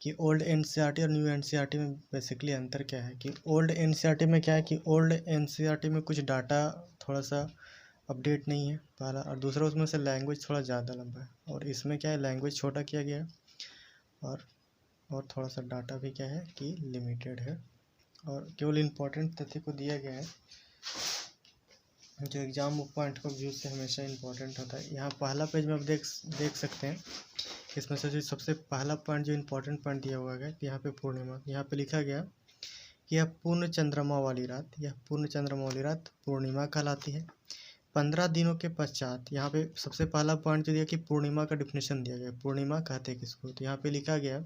कि old NCERT और new NCERT में बेसिकली अंतर क्या है। कि ओल्ड एनसीईआरटी में क्या है कि ओल्ड एनसीईआरटी में कुछ डाटा थोड़ा सा अपडेट नहीं है पहला, और दूसरा उसमें से लैंग्वेज थोड़ा ज़्यादा लंबा है, और इसमें क्या है लैंग्वेज छोटा किया गया है और थोड़ा सा डाटा भी क्या है कि लिमिटेड है, और केवल इम्पोर्टेंट तथ्य को दिया गया है जो एग्जाम पॉइंट ऑफ व्यू से हमेशा इम्पोर्टेंट होता है। यहाँ पहला पेज में आप देख सकते हैं, इसमें से जो सबसे पहला पॉइंट जो इम्पोर्टेंट पॉइंट दिया हुआ है कि यहाँ पे पूर्णिमा, यहाँ पे लिखा गया कि यह पूर्ण चंद्रमा वाली रात पूर्णिमा कहलाती है। 15 दिनों के पश्चात, यहाँ पे सबसे पहला पॉइंट जो दिया कि पूर्णिमा का डिफिनेशन दिया गया, पूर्णिमा कहते हैं किसको, तो यहाँ पे लिखा गया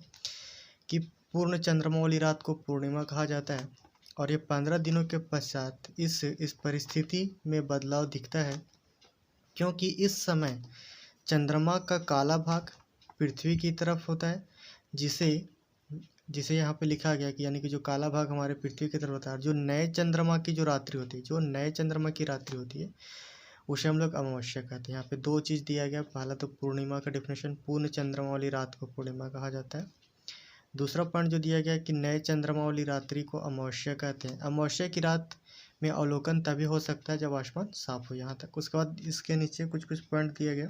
कि पूर्ण चंद्रमा वाली रात को पूर्णिमा कहा जाता है, और ये 15 दिनों के पश्चात इस परिस्थिति में बदलाव दिखता है, क्योंकि इस समय चंद्रमा का काला भाग पृथ्वी की तरफ होता है, जिसे यहाँ पे लिखा गया कि यानी कि जो काला भाग हमारे पृथ्वी की तरफ होता है, जो नए चंद्रमा की जो रात्रि होती है उसे हम लोग अमावस्या कहते हैं। यहाँ पे दो चीज़ दिया गया, पहला तो पूर्णिमा का डिफिनेशन, पूर्ण चंद्रमा वाली रात को पूर्णिमा कहा जाता है। दूसरा पॉइंट जो दिया गया कि नए चंद्रमा वाली रात्रि को अमावस्या कहते हैं। अमावस्या की रात में अवलोकन तभी हो सकता है जब आसमान साफ हो, यहाँ तक। उसके बाद इसके नीचे कुछ पॉइंट दिया गया,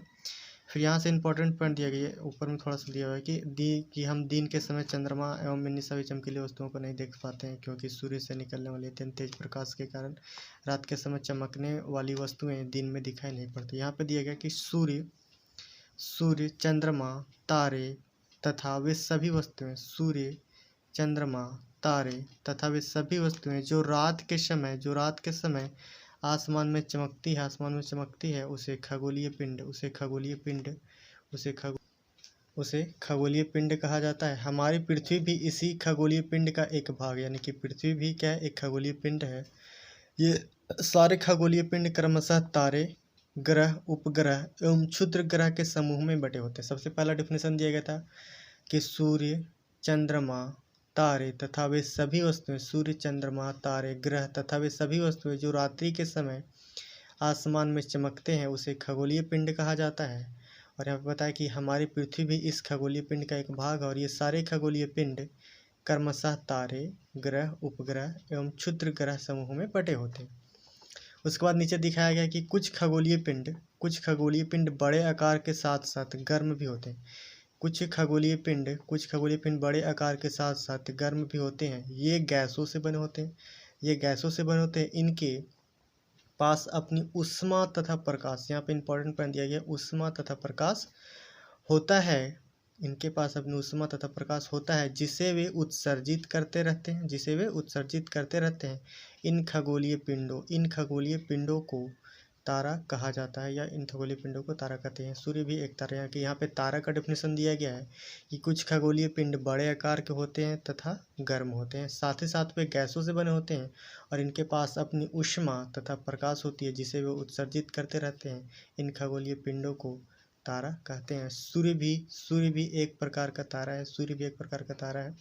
फिर यहाँ से इंपॉर्टेंट पॉइंट दिया गया ऊपर में थोड़ा सा दिया हुआ है कि हम दिन के समय चंद्रमा एवं अन्य सभी चमकीली वस्तुओं को नहीं देख पाते हैं, क्योंकि सूर्य से निकलने वाले अत्यंत तेज प्रकाश के कारण रात के समय चमकने वाली वस्तुएं दिन में दिखाई नहीं पड़ती। यहाँ पे दिया गया कि सूर्य चंद्रमा तारे तथा वे सभी वस्तुएं, सूर्य चंद्रमा तारे तथा वे सभी वस्तुएं जो रात के समय आसमान में चमकती है उसे खगोलीय पिंड कहा जाता है। हमारी पृथ्वी भी इसी खगोलीय पिंड का एक भाग, यानी कि पृथ्वी भी क्या है, एक खगोलीय पिंड है। ये सारे खगोलीय पिंड क्रमशः तारे, ग्रह, उपग्रह एवं क्षुद्र ग्रह के समूह में बटे होते हैं। सबसे पहला डिफिनेशन दिया गया था कि सूर्य चंद्रमा तारे तथा वे सभी वस्तुएं, सूर्य चंद्रमा तारे ग्रह तथा वे सभी वस्तुएं जो रात्रि के समय आसमान में चमकते हैं उसे खगोलीय पिंड कहा जाता है। और यहाँ पर बताया कि हमारी पृथ्वी भी इस खगोलीय पिंड का एक भाग है, और ये सारे खगोलीय पिंड क्रमशः तारे, ग्रह, उपग्रह एवं क्षुद्र ग्रह समूह में बटे होते हैं। उसके बाद नीचे दिखाया गया कि कुछ खगोलीय पिंड बड़े आकार के साथ साथ गर्म भी होते हैं। कुछ खगोलीय पिंड बड़े आकार के साथ साथ गर्म भी होते हैं। ये गैसों से बने होते हैं। इनके पास अपनी ऊष्मा तथा प्रकाश, यहाँ पे इंपॉर्टेंट पॉइंट दिया गया, ऊष्मा तथा प्रकाश होता है। इनके पास अपनी ऊष्मा तथा प्रकाश होता है जिसे वे उत्सर्जित करते रहते हैं। इन खगोलीय पिंडों को तारा कहा जाता है, या इन खगोलीय पिंडों को तारा कहते हैं। सूर्य भी एक तारा है कि यहाँ पे तारा का डिफिनेशन दिया गया है कि कुछ खगोलीय पिंड बड़े आकार के होते हैं तथा गर्म होते हैं, साथ ही साथ वे गैसों से बने होते हैं, और इनके पास अपनी ऊष्मा तथा प्रकाश होती है जिसे वे उत्सर्जित करते रहते हैं। इन खगोलीय पिंडों को तारा कहते हैं। सूर्य भी एक प्रकार का तारा है।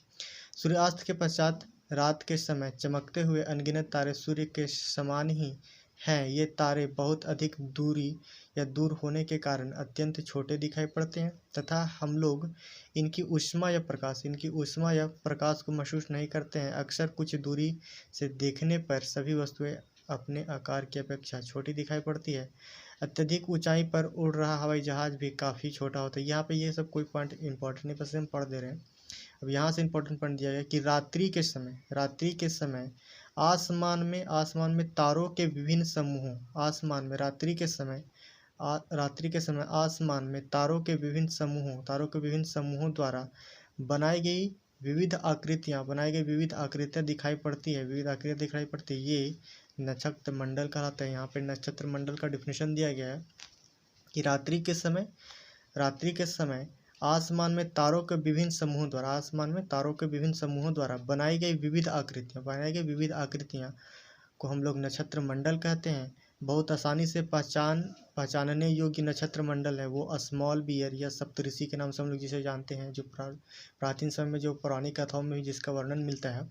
सूर्यास्त के पश्चात रात के समय चमकते हुए अनगिनत तारे सूर्य के समान ही हैं। ये तारे बहुत अधिक दूर होने के कारण अत्यंत छोटे दिखाई पड़ते हैं, तथा हम लोग इनकी ऊष्मा या प्रकाश को महसूस नहीं करते हैं। अक्सर कुछ दूरी से देखने पर सभी वस्तुएं अपने आकार की अपेक्षा छोटी दिखाई पड़ती है। अत्यधिक ऊंचाई पर उड़ रहा हवाई जहाज भी काफ़ी छोटा होता है। यहाँ पे ये सब कोई पॉइंट इंपॉर्टेंट नहीं, बस हम पढ़ दे रहे हैं। अब यहाँ से इंपॉर्टेंट पॉइंट दिया गया कि रात्रि के समय आसमान में तारों के विभिन्न समूहों, रात्रि के समय आसमान में तारों के विभिन्न समूहों द्वारा बनाई गई विविध आकृतियाँ दिखाई पड़ती है। ये नक्षत्र मंडल कहलाता है। यहाँ पे नक्षत्र मंडल का डिफिनेशन दिया गया है कि रात्रि के समय आसमान में तारों के विभिन्न समूहों द्वारा बनाई गई विविध आकृतियाँ को हम लोग नक्षत्र मंडल कहते हैं। बहुत आसानी से पहचानने योग्य नक्षत्र मंडल है वो स्मॉल बियर या सप्तऋषि के नाम से हम लोग जिसे जानते हैं, जो प्राचीन समय में जो पौराणिक कथाओं में जिसका वर्णन मिलता है,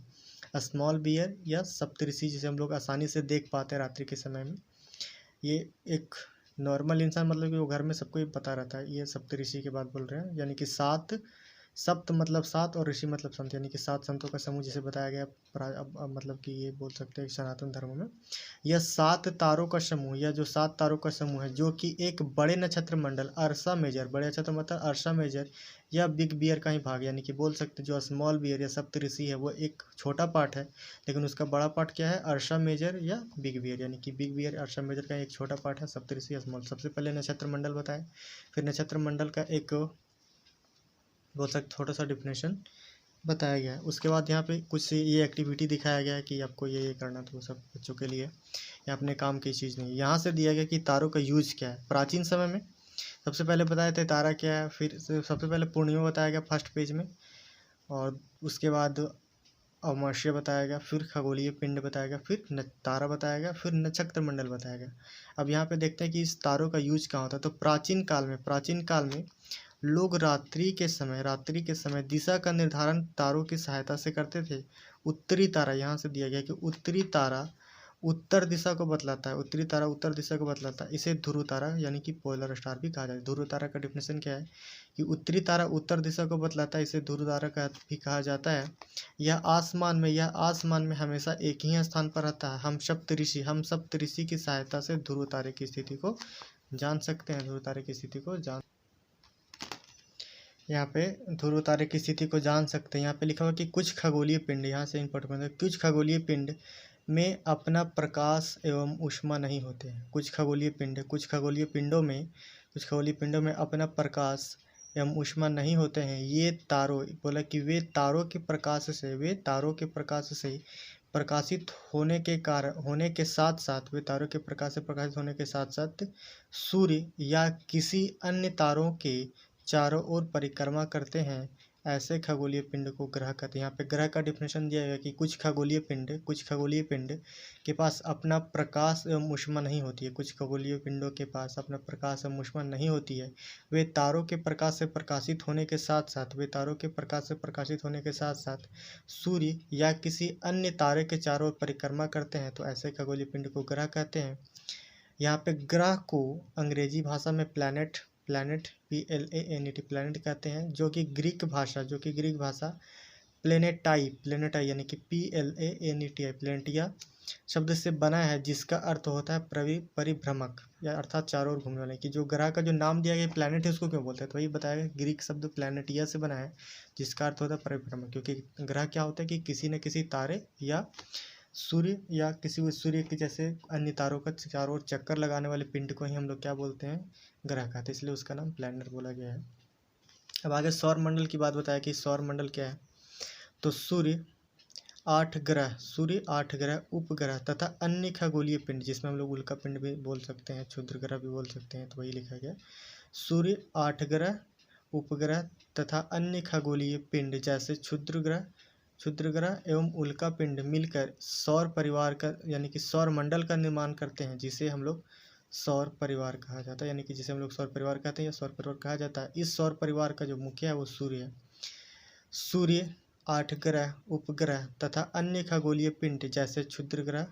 स्मॉल बियर या सप्तऋषि, जिसे हम लोग आसानी से देख पाते हैं रात्रि के समय में। ये एक नॉर्मल इंसान, मतलब कि वो घर में सबको ये पता रहता है। ये सप्तऋषि की बात बोल रहे हैं, यानी कि सप्त मतलब सात और ऋषि मतलब संत, यानी कि 7 संतों का समूह जिसे बताया गया अब मतलब कि ये बोल सकते हैं सनातन धर्म में। यह 7 तारों का समूह, यह जो 7 तारों का समूह है जो कि एक बड़े नक्षत्र मंडल अर्सा मेजर, बड़े नक्षत्र मतलब अर्सा मेजर या बिग बियर का ही भाग, यानी कि बोल सकते जो स्मॉल बियर या सप्तऋषि है वो एक छोटा पार्ट है, लेकिन उसका बड़ा पार्ट क्या है, अर्सा मेजर या बिग बियर, यानी कि बिग बियर अर्सा मेजर का एक छोटा पार्ट है, सप्तऋषि या स्मॉल। सबसे पहले नक्षत्र मंडल बताए, फिर नक्षत्र मंडल का एक बोल सकते छोटा सा डिफिनेशन बताया गया है। उसके बाद यहाँ पे कुछ ये एक्टिविटी दिखाया गया है कि आपको ये करना, तो वो सब बच्चों के लिए या अपने काम की चीज़ नहीं। यहाँ से दिया गया कि तारों का यूज क्या है। प्राचीन समय में सबसे पहले बताए थे तारा क्या है, फिर सबसे पहले पूर्णिमा बताया गया फर्स्ट पेज में, और उसके बाद अमावस्या बताया गया, फिर खगोलीय पिंड बताया गया, फिर तारा बताया गया, फिर नक्षत्र मंडल बताया गया। अब यहाँ पे देखते हैं कि इस तारों का यूज कहाँ होता है। तो प्राचीन काल में लोग रात्रि के समय दिशा का निर्धारण तारों की सहायता से करते थे। उत्तरी तारा, यहाँ से दिया गया कि उत्तरी तारा उत्तर दिशा को बतलाता है, उत्तरी तारा उत्तर दिशा को बतलाता है, इसे ध्रुव तारा यानी कि पोलर स्टार भी कहा जाता है। ध्रुव तारा का डिफिनेशन क्या है कि उत्तरी तारा उत्तर दिशा को बतलाता है, इसे ध्रुव तारा का भी कहा जाता है। यह आसमान में हमेशा एक ही स्थान पर रहता है। हम सप्तऋषि की सहायता से ध्रुव तारे की स्थिति को जान सकते हैं, ध्रुव तारे की स्थिति को जान यहाँ पे ध्रुव तारे की स्थिति को जान सकते हैं। यहाँ पे लिखा हुआ कि कुछ खगोलीय पिंड, यहाँ से इंपॉर्टेंट है, कुछ खगोलीय पिंड में अपना प्रकाश एवं ऊष्मा नहीं होते हैं। कुछ खगोलीय पिंडों में अपना प्रकाश एवं ऊष्मा नहीं होते हैं। ये तारों बोला कि वे तारों के प्रकाश से प्रकाशित होने के साथ साथ सूर्य या किसी अन्य तारों के चारों ओर परिक्रमा करते हैं। ऐसे खगोलीय पिंड को ग्रह कहते हैं। यहाँ पे ग्रह का डिफिनेशन दिया गया कि कुछ खगोलीय पिंड के पास अपना प्रकाश एवं ऊष्मा नहीं होती है। कुछ खगोलीय पिंडों के पास अपना प्रकाश एवं ऊष्मा नहीं होती है। वे तारों के प्रकाश से प्रकाशित होने के साथ साथ सूर्य या किसी अन्य तारे के चारों ओर परिक्रमा करते हैं। तो ऐसे खगोलीय पिंड को ग्रह कहते हैं। यहाँ पे ग्रह को अंग्रेजी भाषा में प्लैनेट प्लैनेट कहते हैं, जो कि ग्रीक भाषा प्लेनेटाई यानी कि प्लेनेटिया शब्द से बना है, जिसका अर्थ होता है परिभ्रमक या अर्थात चारों ओर घूमने वाले। कि जो ग्रह का जो नाम दिया गया प्लैनेट है उसको क्यों बोलते हैं, तो वही बताया गया ग्रीक शब्द प्लैनेटिया से बना है, जिसका अर्थ होता है परिभ्रमक। क्योंकि ग्रह क्या होता है कि किसी न किसी तारे या सूर्य या किसी सूर्य के जैसे अन्य तारों का चारों ओर चक्कर लगाने वाले पिंड को ही हम लोग क्या बोलते हैं, ग्रह कहते हैं, इसलिए उसका नाम प्लैनेट बोला गया है। अब आगे सौर मंडल की बात बताया कि सौर मंडल क्या है। तो सूर्य 8 ग्रह उपग्रह तथा अन्य खगोलीय पिंड, जिसमें हम लोग उल्का पिंड भी बोल सकते हैं, क्षुद्र ग्रह भी बोल सकते हैं, तो वही लिखा गया। सूर्य 8 ग्रह उपग्रह तथा अन्य खगोलीय पिंड जैसे क्षुद्र ग्रह एवं उल्का पिंड मिलकर सौर परिवार का यानी कि सौर मंडल का निर्माण करते हैं, जिसे हम लोग सौर परिवार कहा जाता है, यानी कि जिसे हम लोग सौर परिवार कहते हैं या सौर परिवार कहा जाता है। इस सौर परिवार का जो मुखिया है वो सूर्य है। सूर्य 8 ग्रह उपग्रह तथा अन्य खगोलीय पिंड जैसे क्षुद्र ग्रह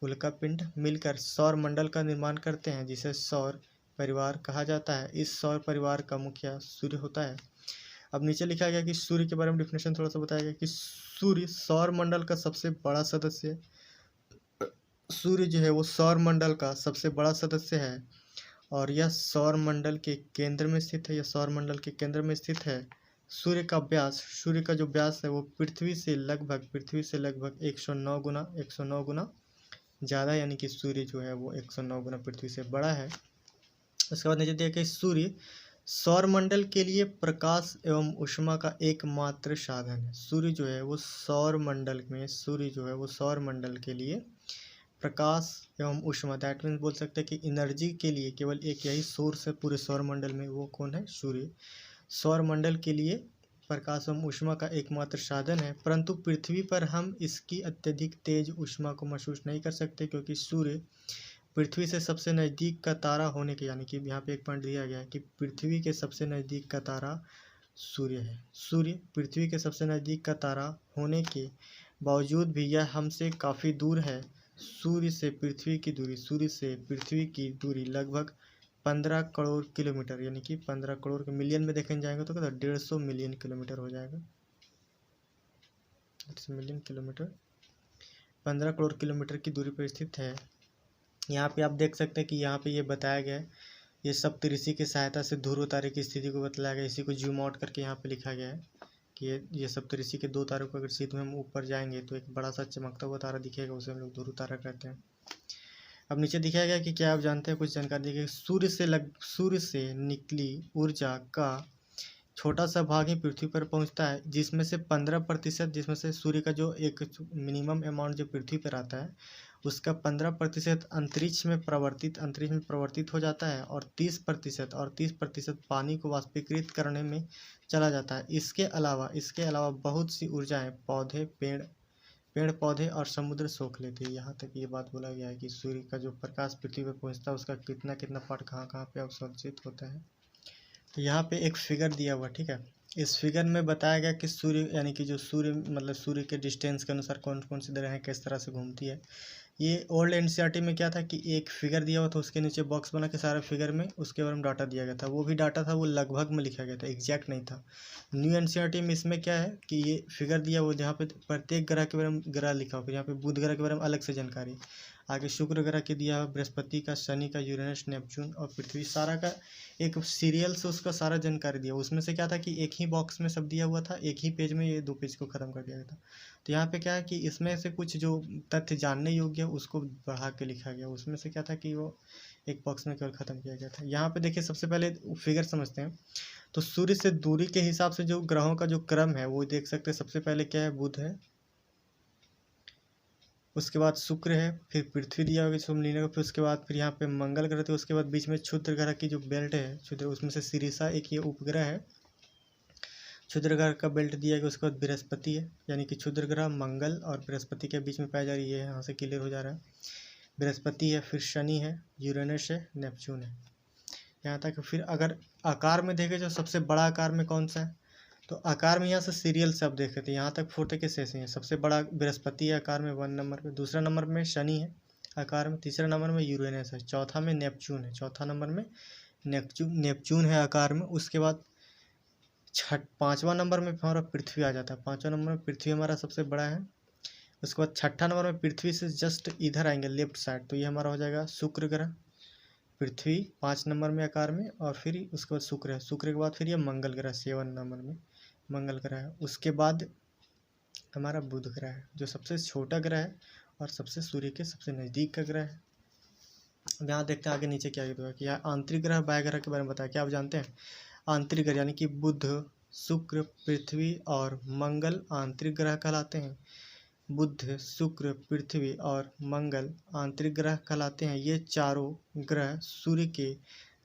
उल्का पिंड मिलकर सौर मंडल का निर्माण करते हैं, जिसे सौर परिवार कहा जाता है। इस सौर परिवार का मुखिया सूर्य होता है। अब नीचे लिखा गया कि सूर्य के बारे में डिफिनेशन थोड़ा सा बताया गया कि सूर्य सौर मंडल का सबसे बड़ा सदस्य, सूर्य जो है वो सौर मंडल का सबसे बड़ा सदस्य है और यह सौर मंडल के केंद्र में स्थित है। सूर्य का जो व्यास है वो पृथ्वी से लगभग 109 गुना ज़्यादा, यानी कि सूर्य जो है वो 109 गुना पृथ्वी से बड़ा है। उसके बाद नीचे दिया कि सूर्य सौर मंडल के लिए प्रकाश एवं ऊष्मा का एकमात्र साधन है। सूर्य जो है वो सौर मंडल के लिए प्रकाश एवं ऊष्मा, दैट मीन्स बोल सकते हैं कि एनर्जी के लिए केवल एक यही सोर्स है पूरे सौर मंडल में, वो कौन है, सूर्य। सौर मंडल के लिए प्रकाश एवं ऊष्मा का एकमात्र साधन है, परंतु पृथ्वी पर हम इसकी अत्यधिक तेज ऊष्मा को महसूस नहीं कर सकते, क्योंकि सूर्य पृथ्वी से सबसे नज़दीक का तारा होने के, यानी कि यहाँ पे एक पॉइंट दिया गया है कि पृथ्वी के सबसे नज़दीक का तारा सूर्य है। सूर्य पृथ्वी के सबसे नज़दीक का तारा होने के बावजूद भी यह हमसे काफ़ी दूर है। सूर्य से पृथ्वी की दूरी लगभग 15 करोड़ किलोमीटर, यानी कि 15 करोड़ के मिलियन में देखने जाएंगे तो कितना 150 मिलियन किलोमीटर हो जाएगा। 150 मिलियन किलोमीटर 15 करोड़ किलोमीटर की दूरी पर स्थित है। यहाँ पे आप देख सकते हैं कि यहाँ पे ये बताया गया है, ये सप्तऋषि की सहायता से ध्रुव तारे की स्थिति को बतलाया गया। इसी को जूम आउट करके यहाँ पे लिखा गया है कि ये सप्तऋषि के 2 तारों को अगर सीध में हम ऊपर जाएंगे तो एक बड़ा सा चमकता हुआ तारा दिखेगा, उसे हम लोग ध्रुव तारा कहते हैं। अब नीचे दिखाया गया कि क्या आप जानते हैं, कुछ जानकारी दी गई। सूर्य से निकली ऊर्जा का छोटा सा भाग ही पृथ्वी पर पहुंचता है, जिसमें से 15%, जिसमें से सूर्य का जो एक मिनिमम अमाउंट जो पृथ्वी पर आता है उसका 15% अंतरिक्ष में प्रवर्तित हो जाता है, और 30% पानी को वाष्पीकृत करने में चला जाता है। इसके अलावा बहुत सी ऊर्जाएं पेड़ पौधे और समुद्र सोख लेते हैं। यहाँ तक ये बात बोला गया है कि सूर्य का जो प्रकाश पृथ्वी पर पहुँचता है उसका कितना कितना पार्ट कहाँ पे अवशोषित होता है। तो यहाँ पे एक फिगर दिया हुआ, ठीक है। इस फिगर में बताया गया कि सूर्य यानी कि जो सूर्य के डिस्टेंस के अनुसार कौन कौन सी ग्रह किस तरह से घूमती है। ये ओल्ड एनसीईआरटी में क्या था कि एक फिगर दिया हुआ था, उसके नीचे बॉक्स बना के सारे फिगर में उसके बारे में डाटा दिया गया था। वो भी डाटा था वो लगभग में लिखा गया था, एग्जैक्ट नहीं था। न्यू एनसीईआरटी में इसमें क्या है कि ये फिगर दिया हुआ जहाँ पे प्रत्येक ग्रह के बारे में ग्रह लिखा हुआ, यहाँ पे बुध ग्रह के बारे में अलग से जानकारी, आगे शुक्र ग्रह के दिया हुआ, बृहस्पति का, शनि का, यूरेनस, नेपच्यून और पृथ्वी, सारा का एक सीरियल से उसका सारा जानकारी दिया। उसमें से क्या था कि एक ही बॉक्स में सब दिया हुआ था, एक ही पेज में ये 2 पेज को ख़त्म कर दिया गया था। तो यहाँ पे क्या है कि इसमें से कुछ जो तथ्य जानने योग्य है उसको बढ़ा के लिखा गया। उसमें से क्या था कि वो एक बॉक्स में केवल ख़त्म किया गया था। यहाँ पे देखिए सबसे पहले फिगर समझते हैं। तो सूर्य से दूरी के हिसाब से जो ग्रहों का जो क्रम है वो देख सकते हैं। सबसे पहले क्या है, बुध है, उसके बाद शुक्र है, फिर पृथ्वी दिया होगा सोमलिंग, फिर उसके बाद फिर यहाँ पे मंगल ग्रह थे, उसके बाद बीच में क्षुद्र ग्रह की जो बेल्ट है क्षुद्र, उसमें से सिरिसा एक ये उपग्रह है, क्षुद्र ग्रह का बेल्ट दिया गया। उसके बाद बृहस्पति है, यानी कि क्षुद्र ग्रह मंगल और बृहस्पति के बीच में पाया जा रही है, यहाँ से क्लियर हो जा रहा है। बृहस्पति है, फिर शनि है, यूरेनस है, नेपच्यून है, यहाँ तक। फिर अगर आकार में देखें जो सबसे बड़ा आकार में कौन सा है, तो आकार में यहाँ से सीरियल से आप देख रहे थे, यहाँ तक 4 तक के शेष हैं। सबसे बड़ा बृहस्पति है आकार में 1 नंबर पे, दूसरा नंबर में शनि है आकार में, तीसरा नंबर में यूरेनस है, चौथा में नेपच्यून है, चौथा नंबर में नेपच्यून है आकार में। उसके बाद 5वां नंबर में हमारा पृथ्वी आ जाता है, 5वां नंबर में पृथ्वी हमारा सबसे बड़ा है। उसके बाद 6ठा नंबर में पृथ्वी से जस्ट इधर आएंगे लेफ्ट साइड, तो ये हमारा हो जाएगा शुक्र ग्रह, पृथ्वी 5 नंबर में आकार में, और फिर उसके बाद शुक्र है, शुक्र के बाद फिर ये मंगल ग्रह 7 नंबर में मंगल ग्रह है। उसके बाद हमारा बुध ग्रह है जो सबसे छोटा ग्रह है और सबसे सूर्य के सबसे नज़दीक का ग्रह है। यहाँ देखते हैं आगे नीचे क्या है कि यहाँ आंतरिक ग्रह बाह्य ग्रह के बारे में बताया। क्या आप जानते हैं, आंतरिक ग्रह यानी कि बुध, शुक्र, पृथ्वी और मंगल आंतरिक ग्रह कहलाते हैं। बुध, शुक्र, पृथ्वी और मंगल आंतरिक ग्रह कहलाते हैं। ये चारों ग्रह सूर्य के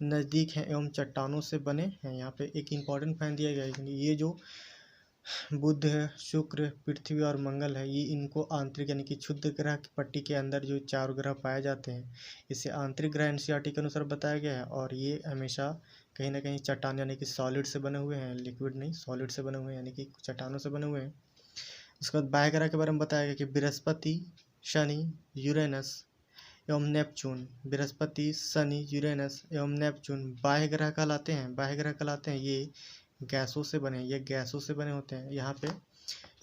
नज़दीक हैं एवं चट्टानों से बने हैं। यहाँ पे एक इम्पॉर्टेंट पॉइंट दिया गया है, ये जो बुध है, शुक्र, पृथ्वी और मंगल है, ये इनको आंतरिक यानी कि क्षुद्र ग्रह की पट्टी के अंदर जो 4 ग्रह पाए जाते हैं, इसे आंतरिक ग्रह एनसीईआरटी के अनुसार बताया गया है। और ये हमेशा कहीं ना कहीं चट्टान यानी कि सॉलिड से बने हुए हैं, लिक्विड नहीं, सॉलिड से बने हुए हैं, यानी कि चट्टानों से बने हुए हैं। उसके बाद बाह्य ग्रह के बारे में बताया गया कि बृहस्पति, शनि, यूरेनस एवं नेपच्यून, बृहस्पति, शनि, यूरेनस एवं नेपच्यून बाह्य ग्रह कहलाते हैं। ये गैसों से बने हैं, ये गैसों से बने होते हैं। यहाँ पे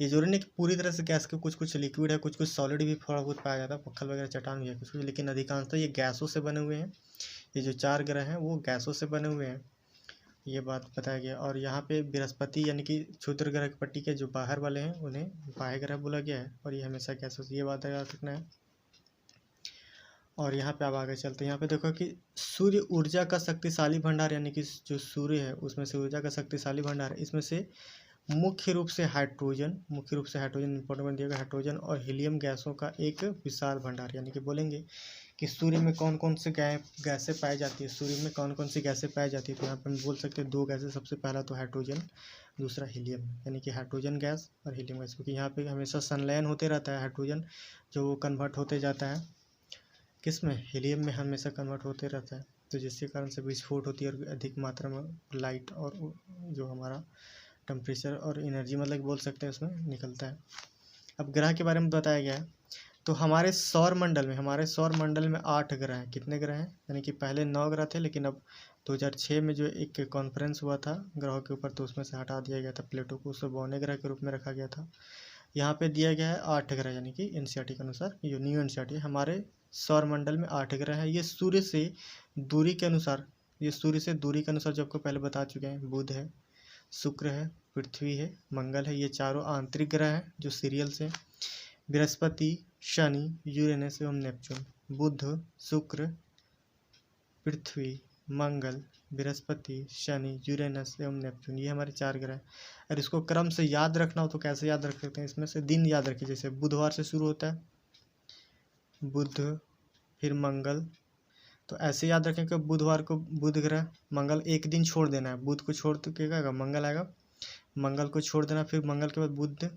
ये जरूरी नहीं कि पूरी तरह से गैस के, कुछ लिक्विड है, कुछ सॉलिड भी थोड़ा बहुत पाया जाता है, पत्थर वगैरह चट्टान भी है कुछ, लेकिन अधिकांशतः ये गैसों से बने हुए हैं। ये जो 4 ग्रह हैं वो गैसों से बने हुए हैं, ये बात बताया गया। और यहाँ पे बृहस्पति यानी कि क्षुद्र ग्रह की पट्टी के जो बाहर वाले हैं उन्हें बाह्य ग्रह बोला गया है, और ये हमेशा गैसों से, ये बात याद रखना है। और यहाँ पे आप आगे चलते हैं, यहाँ पे देखो कि सूर्य ऊर्जा का शक्तिशाली भंडार, यानी कि जो सूर्य है उसमें से ऊर्जा का शक्तिशाली भंडार है। इसमें से मुख्य रूप से हाइड्रोजन इंपॉर्टेंट दिया गया, हाइड्रोजन और हीलियम गैसों का एक विशाल भंडार। यानी कि बोलेंगे कि सूर्य में कौन कौन से गैसें पाई जाती है, सूर्य में कौन कौन सी गैसें पाई जाती है, तो यहाँ पर हम बोल सकते हैं 2 गैसें। सबसे पहला तो हाइड्रोजन, दूसरा हीलियम, यानी कि हाइड्रोजन गैस और हीलियम गैस, क्योंकि यहाँ पे हमेशा संलयन होते रहता है। हाइड्रोजन जो वो कन्वर्ट होते जाता है किस में, हीलियम में हमेशा कन्वर्ट होते रहता है, तो जिसके कारण से विस्फोट होती है और अधिक मात्रा में लाइट और जो हमारा टेम्परेचर और एनर्जी मतलब बोल सकते हैं उसमें निकलता है। अब ग्रह के बारे में बताया गया है। तो हमारे सौर मंडल में 8 ग्रह हैं। कितने ग्रह हैं? यानी कि पहले 9 ग्रह थे, लेकिन अब 2006 में जो एक कॉन्फ्रेंस हुआ था ग्रहों के ऊपर, तो उसमें से हटा दिया गया था प्लेटो को, उसे बौने ग्रह के रूप में रखा गया था। यहाँ पे दिया गया है 8 ग्रह, यानी कि एनसीईआरटी के अनुसार, ये न्यू एनसीईआरटी, हमारे सौर मंडल में 8 ग्रह हैं। ये सूर्य से दूरी के अनुसार, जो आपको पहले बता चुके हैं, बुध है, शुक्र है, पृथ्वी है, मंगल है, ये चारों आंतरिक ग्रह हैं जो सीरियल से। बृहस्पति, शनि, यूरेनस एवं नेपच्यून। बुध, शुक्र, पृथ्वी, मंगल, बृहस्पति, शनि, यूरेनस एवं नेपच्यून, ये हमारे 4 ग्रह हैं। और इसको क्रम से याद रखना हो तो कैसे याद रख सकते हैं? इसमें से दिन याद रखिए, जैसे बुधवार से शुरू होता है, बुध, फिर मंगल, तो ऐसे याद रखें कि बुधवार को बुध ग्रह, मंगल एक दिन छोड़ देना है, बुध को छोड़ तो क्या आएगा? मंगल आएगा, मंगल को छोड़ देना, फिर मंगल के बाद बुध,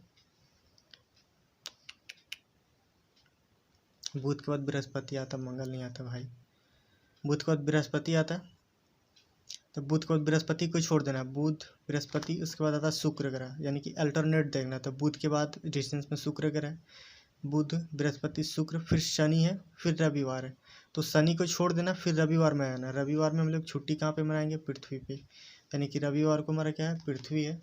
बुध के बाद बृहस्पति आता, मंगल नहीं आता भाई, बुध के बाद बृहस्पति आता, तो बुध के बाद बृहस्पति को छोड़ देना, बुध, बृहस्पति, उसके बाद आता शुक्र ग्रह, यानी कि अल्टरनेट देखना, तो बुध के बाद डिस्टेंस में शुक्र ग्रह, बुध, बृहस्पति, शुक्र, फिर शनि है, फिर रविवार है, तो शनि को छोड़ देना, फिर रविवार में आना। रविवार में हम लोग छुट्टी कहाँ पे मनाएंगे? पृथ्वी पे, यानी कि रविवार को हमारा क्या है? पृथ्वी है।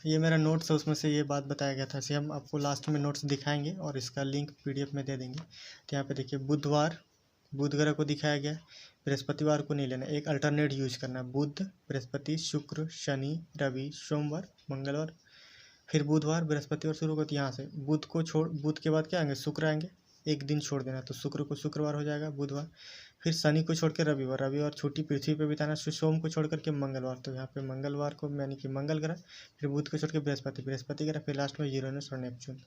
ये मेरा नोट्स है, उसमें से ये बात बताया गया था, इसे हम आपको लास्ट में नोट्स दिखाएंगे और इसका लिंक पीडीएफ में दे देंगे। तो यहाँ पे देखिए, बुधवार बुध ग्रह को दिखाया गया, बृहस्पतिवार को नहीं लेना, एक अल्टरनेट यूज करना, बुध, बृहस्पति, शुक्र, शनि, रवि, सोमवार, मंगलवार, फिर बुधवार, बृहस्पतिवार शुरू होती यहाँ से, बुध को छोड़, बुध के बाद क्या आएंगे? शुक्र आएंगे, एक दिन छोड़ देना, तो शुक्र को शुक्रवार हो जाएगा, बुधवार, फिर शनि को छोड़ के रविवार, रविवार छुट्टी पृथ्वी पे बिताना, फिर सोम को छोड़ करके मंगलवार, तो यहाँ पे मंगलवार को यानी कि मंगल ग्रह, फिर बुध को छोड़ के बृहस्पति ग्रह, फिर लास्ट में यूरेनस और नेपच्यून।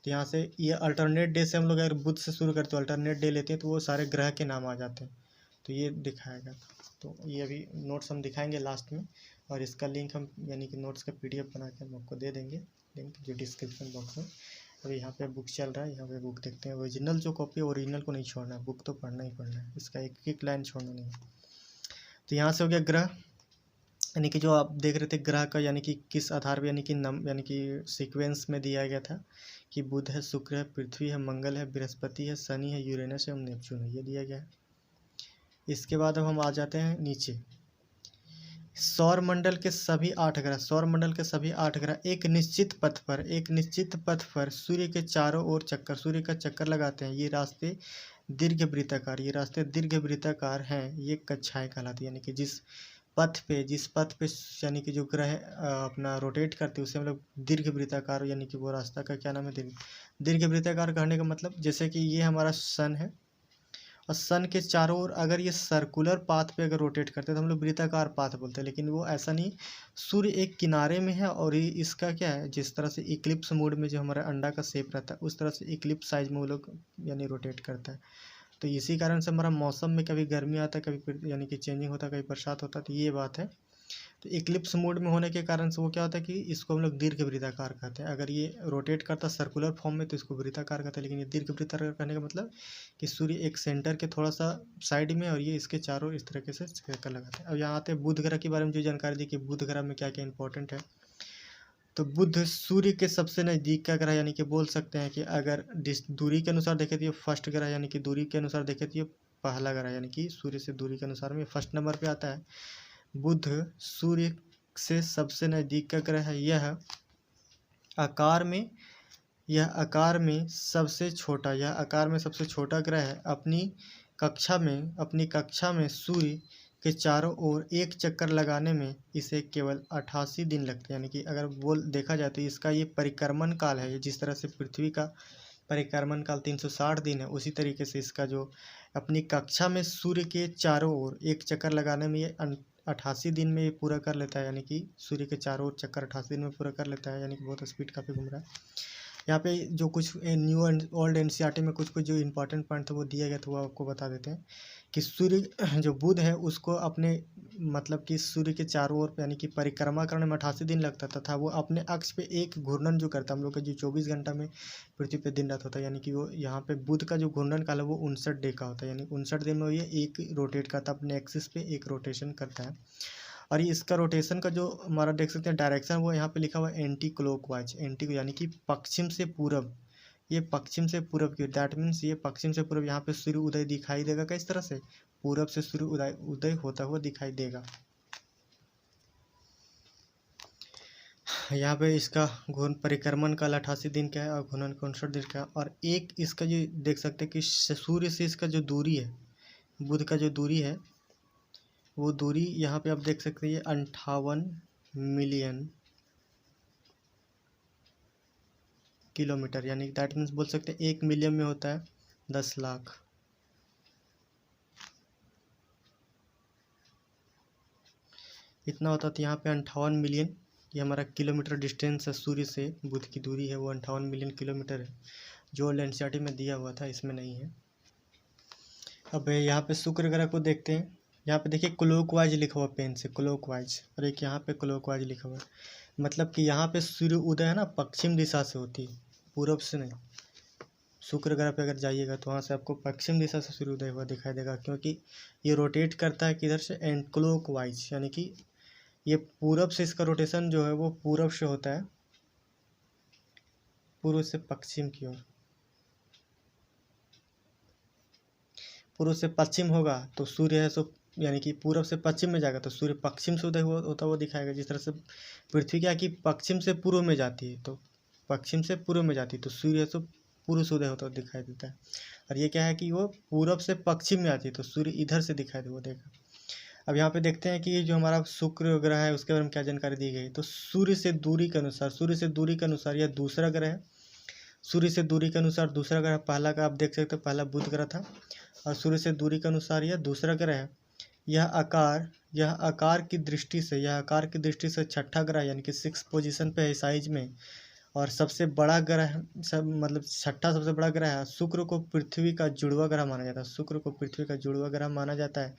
तो यहाँ से ये अल्टरनेट डे से हम लोग अगर बुध से शुरू करते हो, अल्टरनेट डे लेते हैं, तो वो सारे ग्रह के नाम आ जाते हैं, तो ये दिखाया गया था। तो ये अभी नोट्स हम दिखाएंगे लास्ट में, और इसका लिंक हम यानी कि नोट्स का पीडीएफ बना के हम आपको दे देंगे, लिंक जो डिस्क्रिप्शन बॉक्स में। अभी यहाँ पे बुक चल रहा है, यहाँ पे बुक देखते हैं, ओरिजिनल जो कॉपी है ओरिजिनल को नहीं छोड़ना है, बुक तो पढ़ना ही पढ़ना है, इसका एक एक लाइन छोड़ना नहीं है। तो यहाँ से हो गया ग्रह, यानी कि जो आप देख रहे थे ग्रह का, यानी कि किस आधार पर, यानी कि सीक्वेंस में दिया गया था कि बुध है, शुक्र है, पृथ्वी है, मंगल है, बृहस्पति है, शनि है, यूरेनस है और नेपच्यून है, ये दिया गया है। इसके बाद अब हम आ जाते हैं नीचे, सौर मंडल के सभी 8 ग्रह एक निश्चित पथ पर सूर्य के चारों ओर सूर्य का चक्कर लगाते हैं। ये रास्ते दीर्घ वृत्ताकार हैं, ये कक्षाएं कहलाती है, यानी कि जिस पथ पे यानी कि जो ग्रह अपना रोटेट करते हैं उसे हम लोग दीर्घ वृत्ताकार, यानी कि वो रास्ता का क्या नाम है? दीर्घ वृत्ताकार कहने का मतलब, जैसे कि ये हमारा सन है और सन के चारों ओर अगर ये सर्कुलर पाथ पे अगर रोटेट करते हैं तो हम लोग वृत्ताकार पाथ बोलते हैं, लेकिन वो ऐसा नहीं, सूर्य एक किनारे में है और ये इसका क्या है, जिस तरह से इक्लिप्स मोड में जो हमारा अंडा का शेप रहता है उस तरह से इक्लिप्स साइज में वो लोग यानी रोटेट करता है। तो इसी कारण से हमारा मौसम में कभी गर्मी आता है, कभी यानी कि चेंजिंग होता है, कभी बरसात होता है, तो ये बात है। तो इक्लिप्स मोड में होने के कारण से वो क्या होता है कि इसको हम लोग दीर्घ वृत्ताकार कहते हैं। अगर ये रोटेट करता सर्कुलर फॉर्म में तो इसको वृत्ताकार कहते हैं, लेकिन ये दीर्घ वृत्ताकार कहने का मतलब कि सूर्य एक सेंटर के थोड़ा सा साइड में और ये इसके चारों इस तरीके से चक्कर लगाते हैं। अब यहाँ आते हैं बुध ग्रह के बारे में जो जानकारी दी कि बुध ग्रह में क्या क्या इंपॉर्टेंट है। तो बुध सूर्य के सबसे नज़दीक का ग्रह, यानी कि बोल सकते हैं कि अगर दूरी के अनुसार देखें तो ये फर्स्ट ग्रह, यानी कि दूरी के अनुसार देखें तो ये पहला ग्रह, यानी कि सूर्य से दूरी के अनुसार में फर्स्ट नंबर पे आता है। बुध सूर्य से सबसे नज़दीक का ग्रह है। यह आकार में सबसे छोटा ग्रह है। अपनी कक्षा में सूर्य के चारों ओर एक चक्कर लगाने में इसे केवल 88 दिन लगते हैं, यानी कि अगर देखा जाए तो इसका ये परिक्रमण काल है, जिस तरह से पृथ्वी का परिक्रमण काल 360 दिन है, उसी तरीके से इसका जो अपनी कक्षा में सूर्य के चारों ओर एक चक्कर लगाने में ये 88 दिन में ये पूरा कर लेता है, यानी कि सूर्य के चारों ओर चक्कर 88 दिन में पूरा कर लेता है, यानी कि बहुत स्पीड काफ़ी घूम रहा है। यहाँ पे जो कुछ न्यू एंड ओल्ड एनसीईआरटी में कुछ जो इंपॉर्टेंट पॉइंट था वो दिया गया था, वो आपको बता देते हैं कि सूर्य जो बुध है उसको अपने मतलब कि सूर्य के चारों ओर यानी कि परिक्रमा करने में 88 दिन लगता तथा वो अपने अक्ष पे एक घूर्णन जो करता है, हम लोग का जो 24 घंटा में पृथ्वी पे दिन रात होता है, यानी कि वो यहाँ पे बुध का जो घूर्णन काल है वो 59 डे का होता है, यानी 59 दिन में ये एक रोटेट करता है, अपने एक्सिस पे एक रोटेशन करता है। और ये इसका रोटेशन का जो हमारा देख सकते हैं डायरेक्शन, वो यहाँ पे लिखा हुआ है एंटी क्लॉकवाइज, एंटी यानी कि पश्चिम से पूरब। ये पश्चिम से पूरब की, दैट मीन्स ये पश्चिम से पूरब। यहाँ पे सूर्य उदय दिखाई देगा किस तरह से, पूरब से सूर्य उदय होता हुआ दिखाई देगा। यहाँ पे इसका घूर्णन परिक्रमण काल 88 दिन का है और घूर्णन 59 दिन का है। और एक इसका जो देख सकते हैं कि सूर्य से इसका जो दूरी है, बुध का जो दूरी है, वो दूरी यहाँ पे आप देख सकते हैं 58 मिलियन किलोमीटर, यानी दैट मीन्स बोल सकते हैं 1 मिलियन में होता है 10 लाख। इतना होता था यहाँ पे 58 मिलियन। ये हमारा किलोमीटर डिस्टेंस है सूर्य से, बुध की दूरी है वो 58 मिलियन किलोमीटर है, जो एनसीईआरटी में दिया हुआ था, इसमें नहीं है। अब यहाँ पे शुक्र ग्रह को देखते हैं। यहाँ पे देखिए क्लॉकवाइज लिखा हुआ पेन से, क्लॉकवाइज, और एक यहाँ पे क्लॉकवाइज लिखा हुआ है। मतलब कि यहाँ पे सूर्य उदय है ना पश्चिम दिशा से होती है, पूरब से नहीं। शुक्र ग्रह पे अगर जाइएगा तो वहाँ से आपको पश्चिम दिशा से सूर्य उदय हुआ दिखाई देगा, क्योंकि ये रोटेट करता है किधर से, एंड क्लॉकवाइज, यानी कि ये पूरब से, इसका रोटेशन जो है वो पूरब से होता है, पूर्व से पश्चिम की ओर। पूर्व से पश्चिम होगा तो सूर्य है सो, यानी कि पूरब से पश्चिम में जाएगा तो सूर्य पश्चिम से उदय होता हुआ दिखाएगा। जिस तरह से पृथ्वी क्या कि पश्चिम से पूर्व में जाती है, तो पश्चिम से पूर्व में जाती है तो सूर्य है सो पूर्व से उदय होता हुआ दिखाई देता है। और ये क्या है कि वो पूरब से पश्चिम में आती है तो सूर्य इधर से दिखाई देगा। अब यहाँ पे देखते हैं कि जो हमारा शुक्र ग्रह है उसके बारे में क्या जानकारी दी गई। तो सूर्य से दूरी के अनुसार यह दूसरा ग्रह है। सूर्य से दूरी के अनुसार दूसरा ग्रह, पहला का आप देख सकते हो, पहला बुध ग्रह था, और सूर्य से दूरी के अनुसार यह दूसरा ग्रह है। यह आकार की दृष्टि से छठा ग्रह, यानी कि 6 पोजीशन पे है साइज में, और सबसे बड़ा ग्रह, मतलब छठा सबसे बड़ा ग्रह है। शुक्र को पृथ्वी का जुड़वा ग्रह माना जाता है,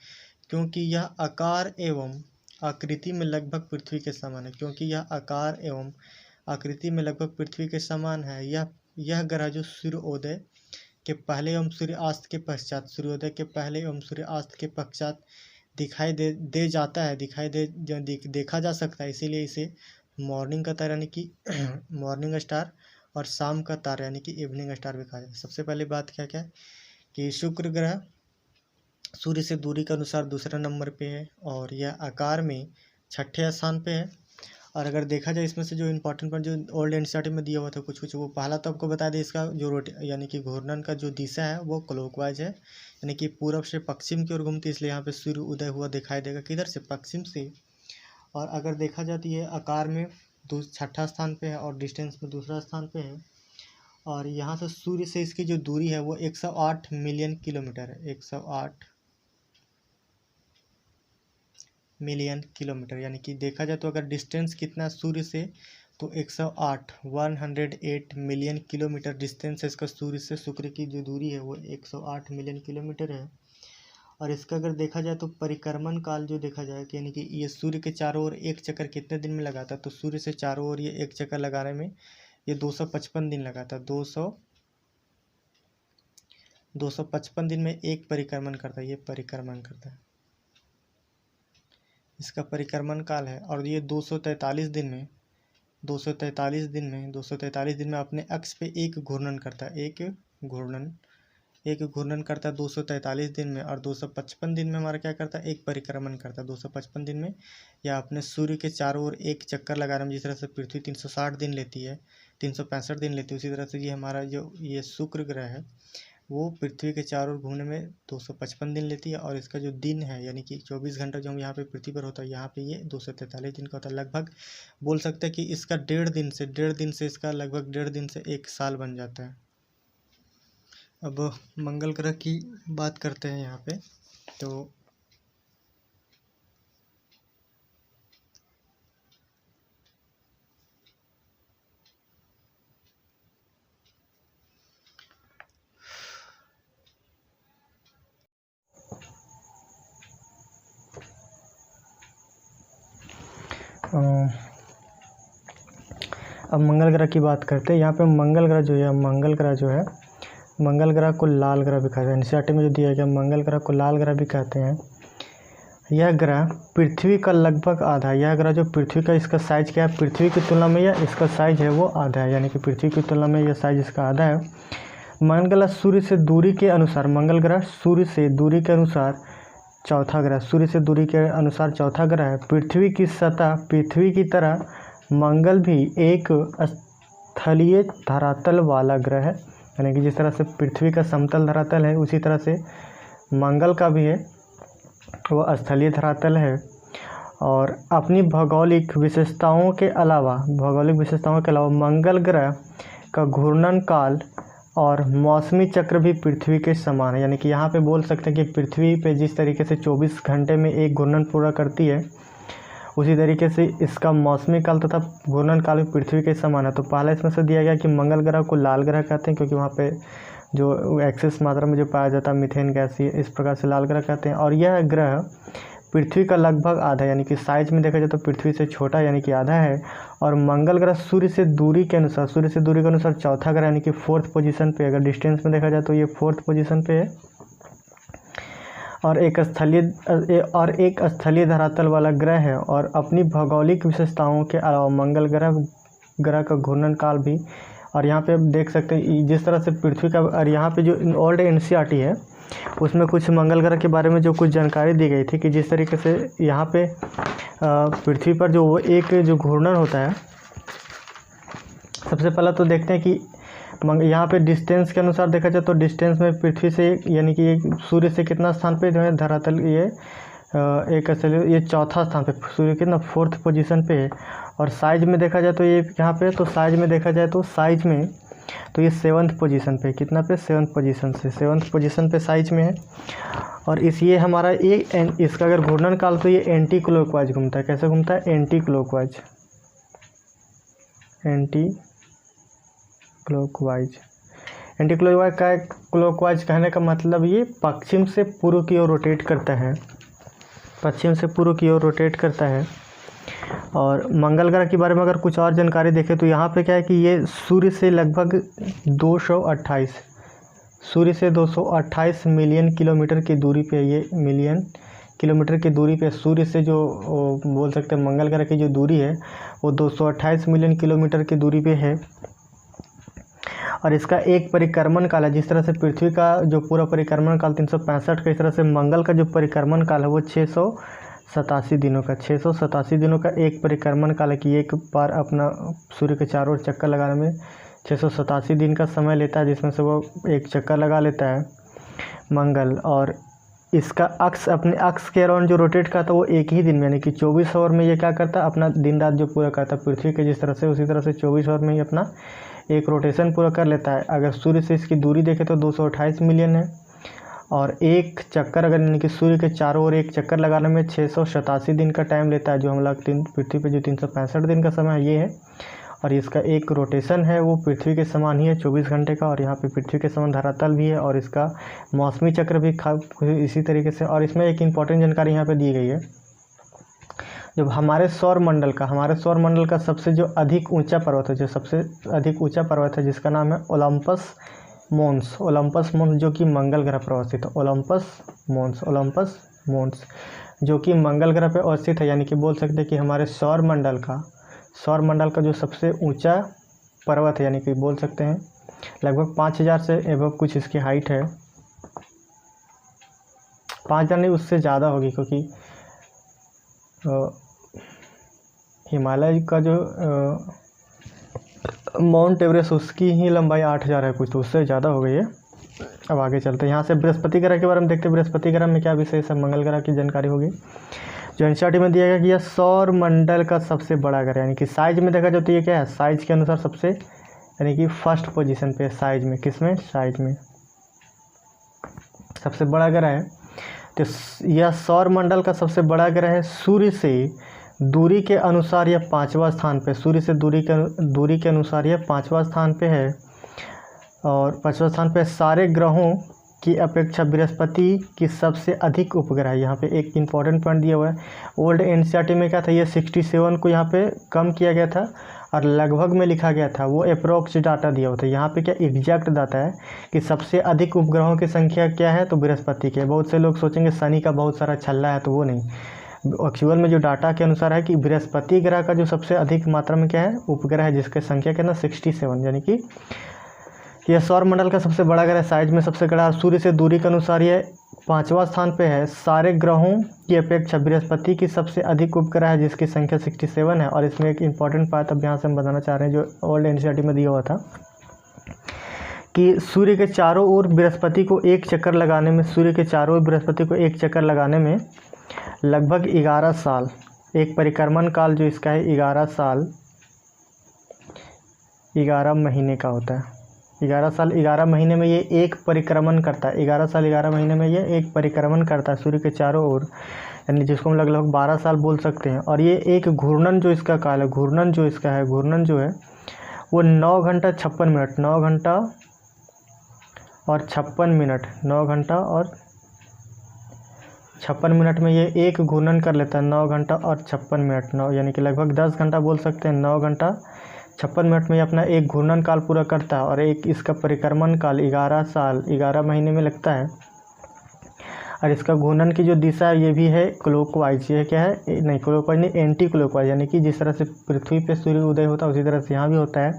क्योंकि यह आकार एवं आकृति में लगभग पृथ्वी के समान है। यह ग्रह जो सूर्योदय के पहले एवं सूर्यास्त के पश्चात देखा जा सकता है। इसीलिए इसे मॉर्निंग का तारा, यानी कि मॉर्निंग स्टार, और शाम का तारा, यानी कि इवनिंग स्टार भी कहा जाता है। सबसे पहले बात क्या है कि शुक्र ग्रह सूर्य से दूरी के अनुसार दूसरा नंबर पे है, और यह आकार में छठे स्थान पे है। और अगर देखा जाए इसमें से जो इम्पोर्टेंट पॉइंट जो ओल्ड एनसीईआरटी में दिया हुआ था कुछ, वो पहला तो आपको बता दें, इसका जो यानी कि घूर्णन का जो दिशा है वो क्लॉकवाइज है, यानी कि पूरब से पश्चिम की ओर घूमती है, इसलिए यहाँ पे सूर्य उदय हुआ दिखाई देगा किधर से, पश्चिम से। और अगर देखा जाती है आकार में छठा स्थान पे है और डिस्टेंस में दूसरा स्थान पे है। और यहाँ से सूर्य से इसकी जो दूरी है वो 108 मिलियन किलोमीटर है, 108 मिलियन किलोमीटर, यानी कि देखा जाए तो अगर डिस्टेंस कितना सूर्य से, तो 108 मिलियन किलोमीटर डिस्टेंस है इसका सूर्य से। शुक्र की जो दूरी है वो 108 मिलियन किलोमीटर है। और इसका अगर देखा जाए तो परिक्रमण काल जो देखा जाए कि, यानी कि ये सूर्य के चारों ओर एक चक्कर कितने दिन में लगाता है, तो सूर्य से चारों ओर ये एक चक्कर लगाने में ये 255 दिन लगाता है। 255 दिन में एक परिक्रमण करता है, ये परिक्रमण करता है, इसका परिक्रमण काल है। और ये 243 दिन में अपने अक्ष पे एक घूर्णन करता है, एक घूर्णन करता है 243 दिन में। और 255 दिन में हमारा क्या करता है, एक परिक्रमण करता है 255 दिन में, या अपने सूर्य के चारों ओर एक चक्कर लगाने में। जिस तरह से पृथ्वी 360 दिन लेती है, 365 दिन लेती है, उसी तरह से ये हमारा जो ये शुक्र ग्रह है वो पृथ्वी के चारों ओर घूमने में 255 दिन लेती है। और इसका जो दिन है, यानी कि 24 घंटा जो हम यहाँ पे पृथ्वी पर होता है, यहाँ पे ये 243 दिन का होता है। लगभग बोल सकते हैं कि इसका डेढ़ दिन से इसका लगभग 1.5 दिन से 1 साल बन जाता है। अब मंगल ग्रह की बात करते हैं यहाँ पे। तो अब मंगल ग्रह की बात करते हैं। यहाँ पे मंगल ग्रह को लाल ग्रह भी कहते हैं। एनसीईआरटी में जो दिया गया, मंगल ग्रह को लाल ग्रह भी कहते हैं। यह ग्रह पृथ्वी का लगभग आधा, यह ग्रह जो पृथ्वी का, इसका साइज क्या है, पृथ्वी की तुलना में यह इसका साइज है वो आधा है, यानी कि पृथ्वी की तुलना में यह साइज इसका आधा है। मंगल ग्रह सूर्य से दूरी के अनुसार, मंगल ग्रह सूर्य से दूरी के अनुसार चौथा ग्रह, सूर्य से दूरी के अनुसार चौथा ग्रह है। पृथ्वी की सतह, पृथ्वी की तरह मंगल भी एक स्थलीय धरातल वाला ग्रह है, यानी कि जिस तरह से पृथ्वी का समतल धरातल है उसी तरह से मंगल का भी है, वो स्थलीय धरातल है। और अपनी भौगोलिक विशेषताओं के अलावा मंगल ग्रह का घूर्णन काल और मौसमी चक्र भी पृथ्वी के समान है, यानी कि यहाँ पे बोल सकते हैं कि पृथ्वी पे जिस तरीके से 24 घंटे में एक घूर्णन पूरा करती है, उसी तरीके से इसका मौसमी काल तथा घूर्णन काल भी पृथ्वी के समान है। तो पहला इसमें से दिया गया कि मंगल ग्रह को लाल ग्रह कहते हैं, क्योंकि वहाँ पे जो एक्सेस मात्रा में जो पाया जाता है मीथेन गैस, ये इस प्रकार से लाल ग्रह कहते हैं। और यह ग्रह पृथ्वी का लगभग आधा, यानी कि साइज में देखा जाए तो पृथ्वी से छोटा, यानी कि आधा है। और मंगल ग्रह सूर्य से दूरी के अनुसार चौथा ग्रह, यानी कि 4th पोजीशन पे, अगर डिस्टेंस में देखा जाए तो ये 4th पोजीशन पे है। और एक स्थलीय धरातल वाला ग्रह है। और अपनी भौगोलिक विशेषताओं के अलावा मंगल ग्रह का घूर्णन काल भी, और यहाँ पे आप देख सकते हैं जिस तरह से पृथ्वी का, और यहाँ पे जो ओल्ड एनसीईआरटी है उसमें कुछ मंगल ग्रह के बारे में जो कुछ जानकारी दी गई थी कि जिस तरीके से यहाँ पे पृथ्वी पर जो वो एक जो घूर्णन होता है, सबसे पहला तो देखते हैं कि यहाँ पे डिस्टेंस के अनुसार देखा जाए तो डिस्टेंस में पृथ्वी से, यानी कि सूर्य से कितना स्थान पे जो है धरातल, ये चौथा स्थान पे, सूर्य कितना 4th पोजीशन पे है। और साइज में देखा जाए तो ये यहाँ पे, तो साइज में देखा जाए तो तो ये 7th पोजीशन पे, कितना पे 7th पोजीशन पे साइज में है। और ये हमारा इसका अगर घूर्णन काल तो ये एंटी क्लॉकवाइज घूमता है। कैसे घूमता है? एंटी क्लॉकवाइज क्लॉकवाइज कहने का मतलब ये पश्चिम से पूर्व की ओर रोटेट करता है। और मंगल ग्रह के बारे में अगर कुछ और जानकारी देखें तो यहाँ पे क्या है कि ये सूर्य से लगभग 228 मिलियन किलोमीटर की दूरी पे, ये मिलियन किलोमीटर की दूरी पे सूर्य से जो बोल सकते हैं मंगल ग्रह की जो दूरी है वो 228 मिलियन किलोमीटर की दूरी पे है। और इसका एक परिक्रमण काल है, जिस तरह से पृथ्वी का जो पूरा परिक्रमण काल 365 का, इस तरह से मंगल का जो परिक्रमण काल है वो 687 दिनों का एक परिक्रमण काल है, कि एक बार अपना सूर्य के चारों ओर चक्कर लगाने में 687 दिन का समय लेता है, जिसमें से वो एक चक्कर लगा लेता है मंगल। और इसका अक्ष, अपने अक्ष के अराउंड जो रोटेट करता है वो एक ही दिन में, यानी कि 24 आवर में ये क्या करता है, अपना दिन रात जो पूरा करता है पृथ्वी के जिस तरह से, उसी तरह से 24 आवर में ही अपना एक रोटेशन पूरा कर लेता है। अगर सूर्य से इसकी दूरी देखें तो 228 मिलियन है। और एक चक्कर अगर, यानी कि सूर्य के चारों ओर एक चक्कर लगाने में 687 दिन का टाइम लेता है, जो हम लोग पृथ्वी पे जो 365 दिन का समय ये है। और इसका एक रोटेशन है वो पृथ्वी के समान ही है 24 घंटे का, और यहाँ पे पृथ्वी के समान धरातल भी है, और इसका मौसमी चक्र भी इसी तरीके से। और इसमें एक इम्पॉर्टेंट जानकारी यहाँ पे दी गई है, जब हमारे सौर मंडल का सबसे जो अधिक ऊंचा पर्वत है, जिसका नाम है ओलंपस मोन्स, जो कि मंगल ग्रह पर अवस्थित है। ओलंपस मोन्स जो कि मंगल ग्रह पर अवस्थित है, यानी कि बोल सकते हैं कि हमारे सौर मंडल का जो सबसे ऊंचा पर्वत है, यानी कि बोल सकते हैं लगभग 5000 से एबव कुछ इसकी हाइट है। 5000 नहीं, उससे ज़्यादा होगी, क्योंकि हिमालय का जो माउंट एवरेस्ट उसकी ही लंबाई 8000 है कुछ, तो उससे ज़्यादा हो गई है। अब आगे चलते हैं, यहाँ से बृहस्पति ग्रह के बारे में देखते हैं। बृहस्पति ग्रह में क्या विशेष है, मंगल ग्रह की जानकारी होगी। जो एनसीईआरटी में दिया गया कि यह सौर मंडल का सबसे बड़ा ग्रह, यानी कि साइज में देखा जाए तो ये क्या है, साइज के अनुसार सबसे, यानी कि 1st पोजीशन पे साइज में, किसमें, साइज में सबसे बड़ा ग्रह है। तो यह सौर मंडल का सबसे बड़ा ग्रह है। सूर्य से दूरी के अनुसार यह 5वां स्थान पे, सूर्य से दूरी के अनुसार यह 5वां स्थान पे है। और 5वां स्थान पे सारे ग्रहों की अपेक्षा बृहस्पति की सबसे अधिक उपग्रह है। यहाँ पे एक इम्पॉर्टेंट पॉइंट दिया हुआ है, ओल्ड एनसीईआरटी में क्या था, ये 67 को यहाँ पे कम किया गया था, और लगभग में लिखा गया था, वो अप्रोक्स डाटा दिया हुआ था। यहाँ पे क्या एग्जैक्ट डाटा है कि सबसे अधिक उपग्रहों की संख्या क्या है, तो बृहस्पति के। बहुत से लोग सोचेंगे शनि का बहुत सारा छल्ला है, तो वो नहीं, एक्चुअल में जो डाटा के अनुसार है कि बृहस्पति ग्रह का जो सबसे अधिक मात्रा में क्या है उपग्रह है, जिसके संख्या कितना 67, यानी कि यह सौरमंडल का सबसे बड़ा ग्रह, साइज में सबसे बड़ा। सूर्य से दूरी के अनुसार यह 5वां स्थान पे है। सारे ग्रहों की अपेक्षा बृहस्पति की सबसे अधिक उपग्रह है, जिसकी संख्या 67 है। और इसमें एक इम्पॉर्टेंट बात अब यहाँ से हम बताना चाह रहे हैं, जो ओल्ड एनसीईआरटी में दिया हुआ था कि सूर्य के चारों ओर बृहस्पति को एक चक्कर लगाने में, सूर्य के चारों ओर बृहस्पति को एक चक्कर लगाने में लगभग 11 साल, एक परिक्रमण काल जो इसका है 11 साल 11 महीने का होता है। 11 साल 11 महीने में ये एक परिक्रमण करता है। 11 साल 11 महीने में ये एक परिक्रमण करता है सूर्य के चारों ओर, यानी जिसको हम लगभग 12 साल बोल सकते हैं। और ये एक घूर्णन जो इसका काल है, घूर्णन जो इसका है, घूर्णन जो है वो 9 घंटा 56 मिनट, 9 घंटा और 56 मिनट, 9 घंटा और 56 मिनट में ये एक घूर्णन कर लेता है। 9 घंटा और 56 मिनट, 9 यानी कि लगभग 10 घंटा बोल सकते हैं। 9 घंटा 56 मिनट में ये अपना एक घूर्णन काल पूरा करता है। और एक इसका परिक्रमण काल 11 साल 11 महीने में लगता है। और इसका घूर्णन की जो दिशा है ये भी है क्लॉकवाइज। ये क्या है, नहीं क्लॉकवाइज नहीं, एंटी क्लॉकवाइज, यानी कि जिस तरह से पृथ्वी पे सूर्य उदय होता है उसी तरह से यहाँ भी होता है।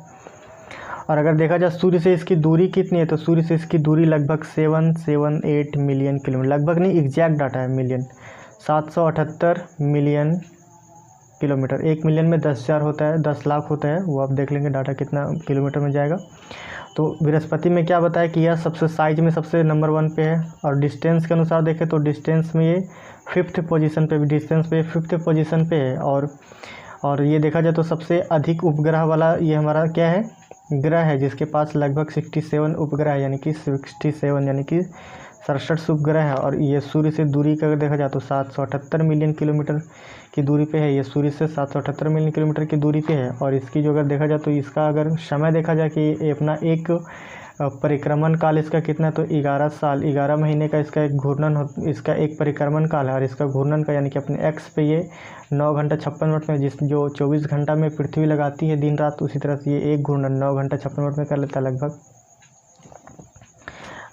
और अगर देखा जाए सूर्य से इसकी दूरी कितनी है, तो सूर्य से इसकी दूरी लगभग 778 मिलियन किलोमीटर, लगभग नहीं एग्जैक्ट डाटा है, मिलियन, 778 मिलियन किलोमीटर। 1 मिलियन में 10,000 होता है, 10 लाख होता है, वो आप देख लेंगे डाटा कितना किलोमीटर में जाएगा। तो बृहस्पति में क्या बताया कि यह सबसे साइज में सबसे नंबर 1 पे है। और डिस्टेंस के अनुसार देखें तो डिस्टेंस में ये 5th पोजीशन पे, डिस्टेंस पे 5th पोजीशन पे है। और ये देखा जाए तो सबसे अधिक उपग्रह वाला ये हमारा क्या है, ग्रह है, जिसके पास लगभग 67 उपग्रह है, यानी कि 67 यानी कि 67 उपग्रह है। और ये सूर्य से दूरी का अगर देखा जाए तो 778 मिलियन किलोमीटर की दूरी पे है। ये सूर्य से 778 मिलियन किलोमीटर की दूरी पे है। और इसकी जो अगर देखा जाए तो इसका अगर समय देखा जाए कि ये अपना एक परिक्रमण काल इसका कितना, तो 11 साल 11 महीने का इसका एक घूर्णन इसका एक परिक्रमण काल है। और इसका घूर्णन का यानी कि अपने एक्स पे ये 9 घंटा 56 मिनट में, जो 24 घंटा में पृथ्वी लगाती है दिन रात, उसी तरह से ये एक घूर्णन 9 घंटा 56 मिनट में कर लेता है लगभग।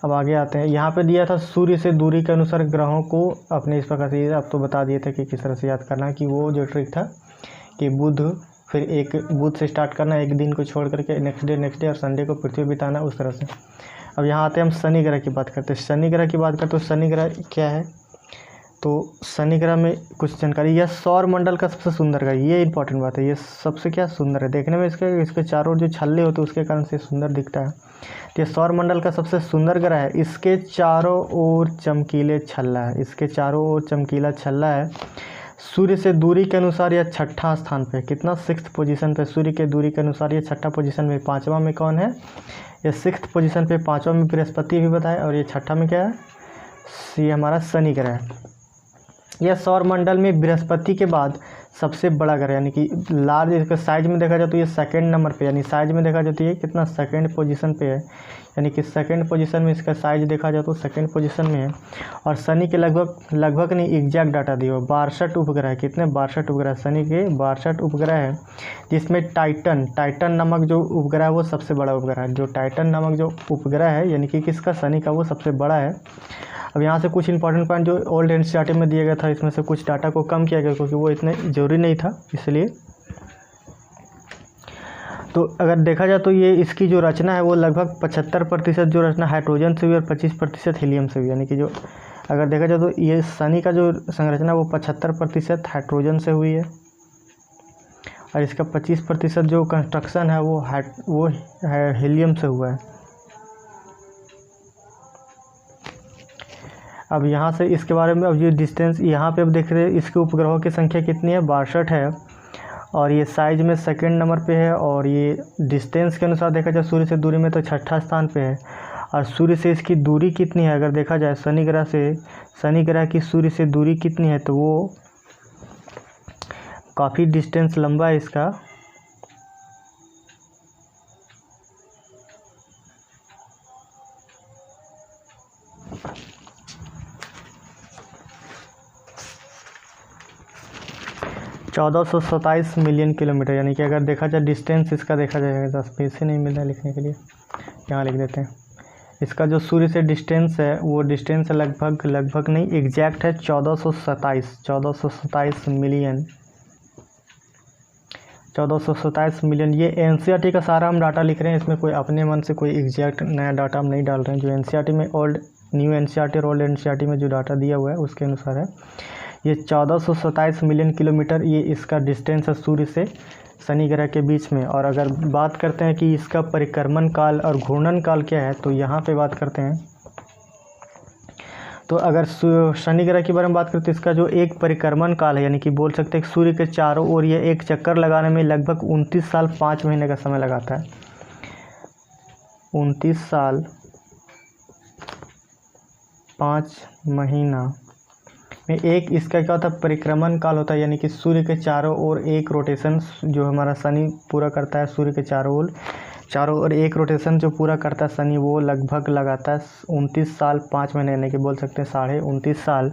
अब आगे आते हैं, यहाँ पे दिया था सूर्य से दूरी के अनुसार ग्रहों को अपने इस प्रकार से, अब तो बता दिए थे कि किस तरह से याद करना, कि वो जो ट्रिक था कि बुध, फिर एक बुध से स्टार्ट करना, एक दिन को छोड़ करके नेक्स्ट डे और संडे को पृथ्वी बिताना, उस तरह से। अब यहाँ आते हैं, हम शनि ग्रह की बात करते हैं। शनि ग्रह की बात करते हैं तो शनि ग्रह क्या है, तो शनि ग्रह में कुछ जानकारी, यह सौर मंडल का सबसे सुंदर ग्रह, ये इंपॉर्टेंट बात है, ये सबसे क्या सुंदर है देखने में, इसके चारों जो छल्ले होते हैं उसके कारण से सुंदर दिखता है। तो ये सौर मंडल का सबसे सुंदर ग्रह है। इसके चारों ओर चमकीले छल्ला है, इसके चारों ओर चमकीला छल्ला है। सूर्य से दूरी के अनुसार यह 6ठा स्थान पे, कितना 6th पोजीशन पे, सूर्य के दूरी के अनुसार ये 6ठा पोजीशन में। 5वां में कौन है, ये 6th पोजीशन पे। 5वां में बृहस्पति भी बताया, और ये 6ठा में क्या है, ये हमारा शनि ग्रह है। यह सौर मंडल में बृहस्पति के बाद सबसे बड़ा ग्रह, यानी कि लार्ज, इसका साइज में देखा जाए तो ये 2nd नंबर पे, यानी साइज में देखा जाए तो ये कितना 2nd पोजीशन पे है, यानी कि 2nd पोजीशन में इसका साइज देखा जाए तो 2nd पोजीशन में है। और शनि के लगभग नहीं एग्जैक्ट डाटा दिया, 62 उपग्रह है, कितने 62 उपग्रह, शनि के 62 उपग्रह है, जिसमें टाइटन नामक जो उपग्रह है वो सबसे बड़ा उपग्रह है। जो टाइटन नामक जो उपग्रह है, यानी कि किसका, शनि का, वो सबसे बड़ा है। अब यहाँ से कुछ इंपॉर्टेंट पॉइंट जो ओल्ड एनसीईआरटी में दिया गया था, इसमें से कुछ डाटा को कम किया गया क्योंकि वो इतने ज़रूरी नहीं था, इसलिए। तो अगर देखा जाए तो ये इसकी जो रचना है वो लगभग 75% जो रचना हाइड्रोजन से हुई और 25% हीलियम से हुई, यानी कि जो अगर देखा जाए तो ये शनि का जो संरचना वो 75% हाइड्रोजन से हुई है। और इसका 25% जो कंस्ट्रक्शन है वो हीलियम से हुआ है। अब यहाँ से इसके बारे में, अब ये डिस्टेंस यहाँ पे अब देख रहे हैं, इसके उपग्रहों की संख्या कितनी है, 62 है। और ये साइज में 2nd नंबर पे है। और ये डिस्टेंस के अनुसार देखा जाए सूर्य से दूरी में तो 6ठा स्थान पे है। और सूर्य से इसकी दूरी कितनी है, अगर देखा जाए शनि ग्रह की सूर्य से दूरी कितनी है, तो वो काफ़ी डिस्टेंस लंबा है इसका। 1427 मिलियन किलोमीटर, यानी कि अगर देखा जाए डिस्टेंस इसका देखा जाएगा, स्पेस ही नहीं मिल रहा है लिखने के लिए, यहाँ लिख देते हैं। इसका जो सूर्य से डिस्टेंस है वो डिस्टेंस लगभग नहीं, एग्जैक्ट है 1427 मिलियन, 1427 मिलियन। ये एनसीईआरटी का सारा हम डाटा लिख रहे हैं, इसमें कोई अपने मन से कोई एग्जैक्ट नया डाटा हम नहीं डाल रहे हैं। जो एनसीईआरटी में न्यू एनसीईआरटी और ओल्ड एनसीईआरटी में जो डाटा दिया हुआ है उसके अनुसार है। ये 1427 मिलियन किलोमीटर ये इसका डिस्टेंस है सूर्य से शनि ग्रह के बीच में। और अगर बात करते हैं कि इसका परिक्रमण काल और घूर्णन काल क्या है, तो यहाँ पे बात करते हैं। तो अगर शनि ग्रह के बारे में बात करते हैं, इसका जो एक परिक्रमण काल है, यानी कि बोल सकते हैं कि सूर्य के चारों ओर ये एक चक्कर लगाने में लगभग 29 साल 5 महीने का समय लगाता है। 29 साल 5 महीना में एक इसका क्या होता है, परिक्रमण काल होता है। यानी कि सूर्य के चारों ओर एक रोटेशन जो हमारा शनि पूरा करता है, सूर्य के चारों ओर एक रोटेशन जो पूरा करता है शनि, वो लगभग लगाता है 29 साल 5 महीने, यानी कि बोल सकते हैं 29.5 साल।